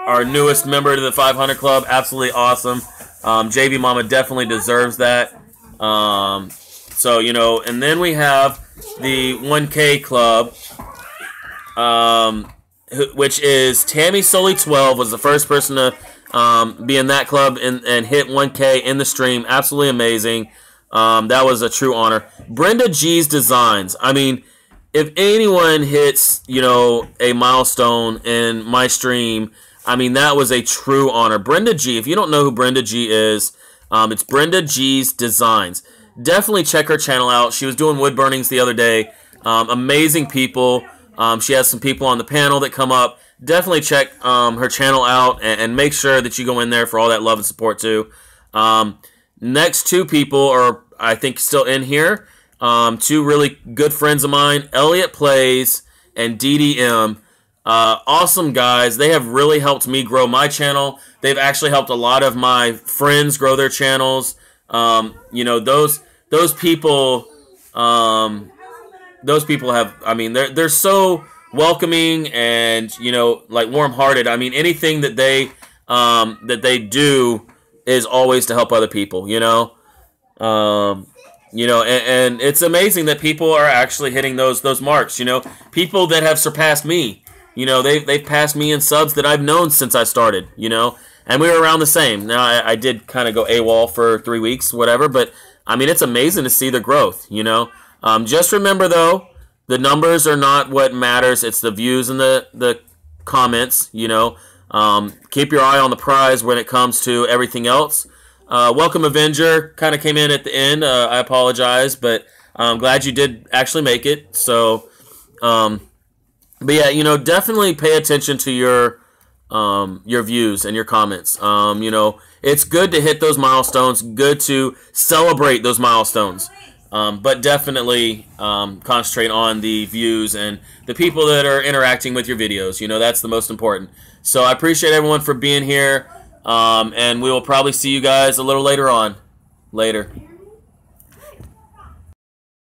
our newest member to the 500 Club. Absolutely awesome. JV Mama definitely deserves that. So, you know, and then we have the 1K Club, which is Tammy Sully 12 was the first person to be in that club and hit 1K in the stream. Absolutely amazing. That was a true honor. Brenda G's Designs. I mean, if anyone hits, you know, a milestone in my stream, I mean, that was a true honor. Brenda G, if you don't know who Brenda G is, it's Brenda G's Designs. Definitely check her channel out. She was doing wood burnings the other day. Amazing people. She has some people on the panel that come up. Definitely check her channel out and make sure that you go in there for all that love and support too. Next two people are, I think, still in here. Two really good friends of mine, Elliot Plays and DDM. Awesome guys. They have really helped me grow my channel. They've actually helped a lot of my friends grow their channels. You know, those people have, I mean, they're so welcoming and, you know, like warm-hearted. I mean, anything that they do is always to help other people, you know. You know, and it's amazing that people are actually hitting those marks, you know. People that have surpassed me, you know, they've passed me in subs that I've known since I started, you know. And we were around the same. Now, I did kind of go AWOL for 3 weeks, whatever, but, I mean, it's amazing to see the growth, you know. Just remember, though, the numbers are not what matters. It's the views and the comments, you know. Keep your eye on the prize when it comes to everything else. Welcome Avenger kind of came in at the end. I apologize, but I'm glad you did actually make it. So, but yeah, you know, definitely pay attention to your views and your comments. You know, it's good to hit those milestones. Good to celebrate those milestones. But definitely concentrate on the views and the people that are interacting with your videos. You know, that's the most important. So I appreciate everyone for being here. And we will probably see you guys a little later on. Later.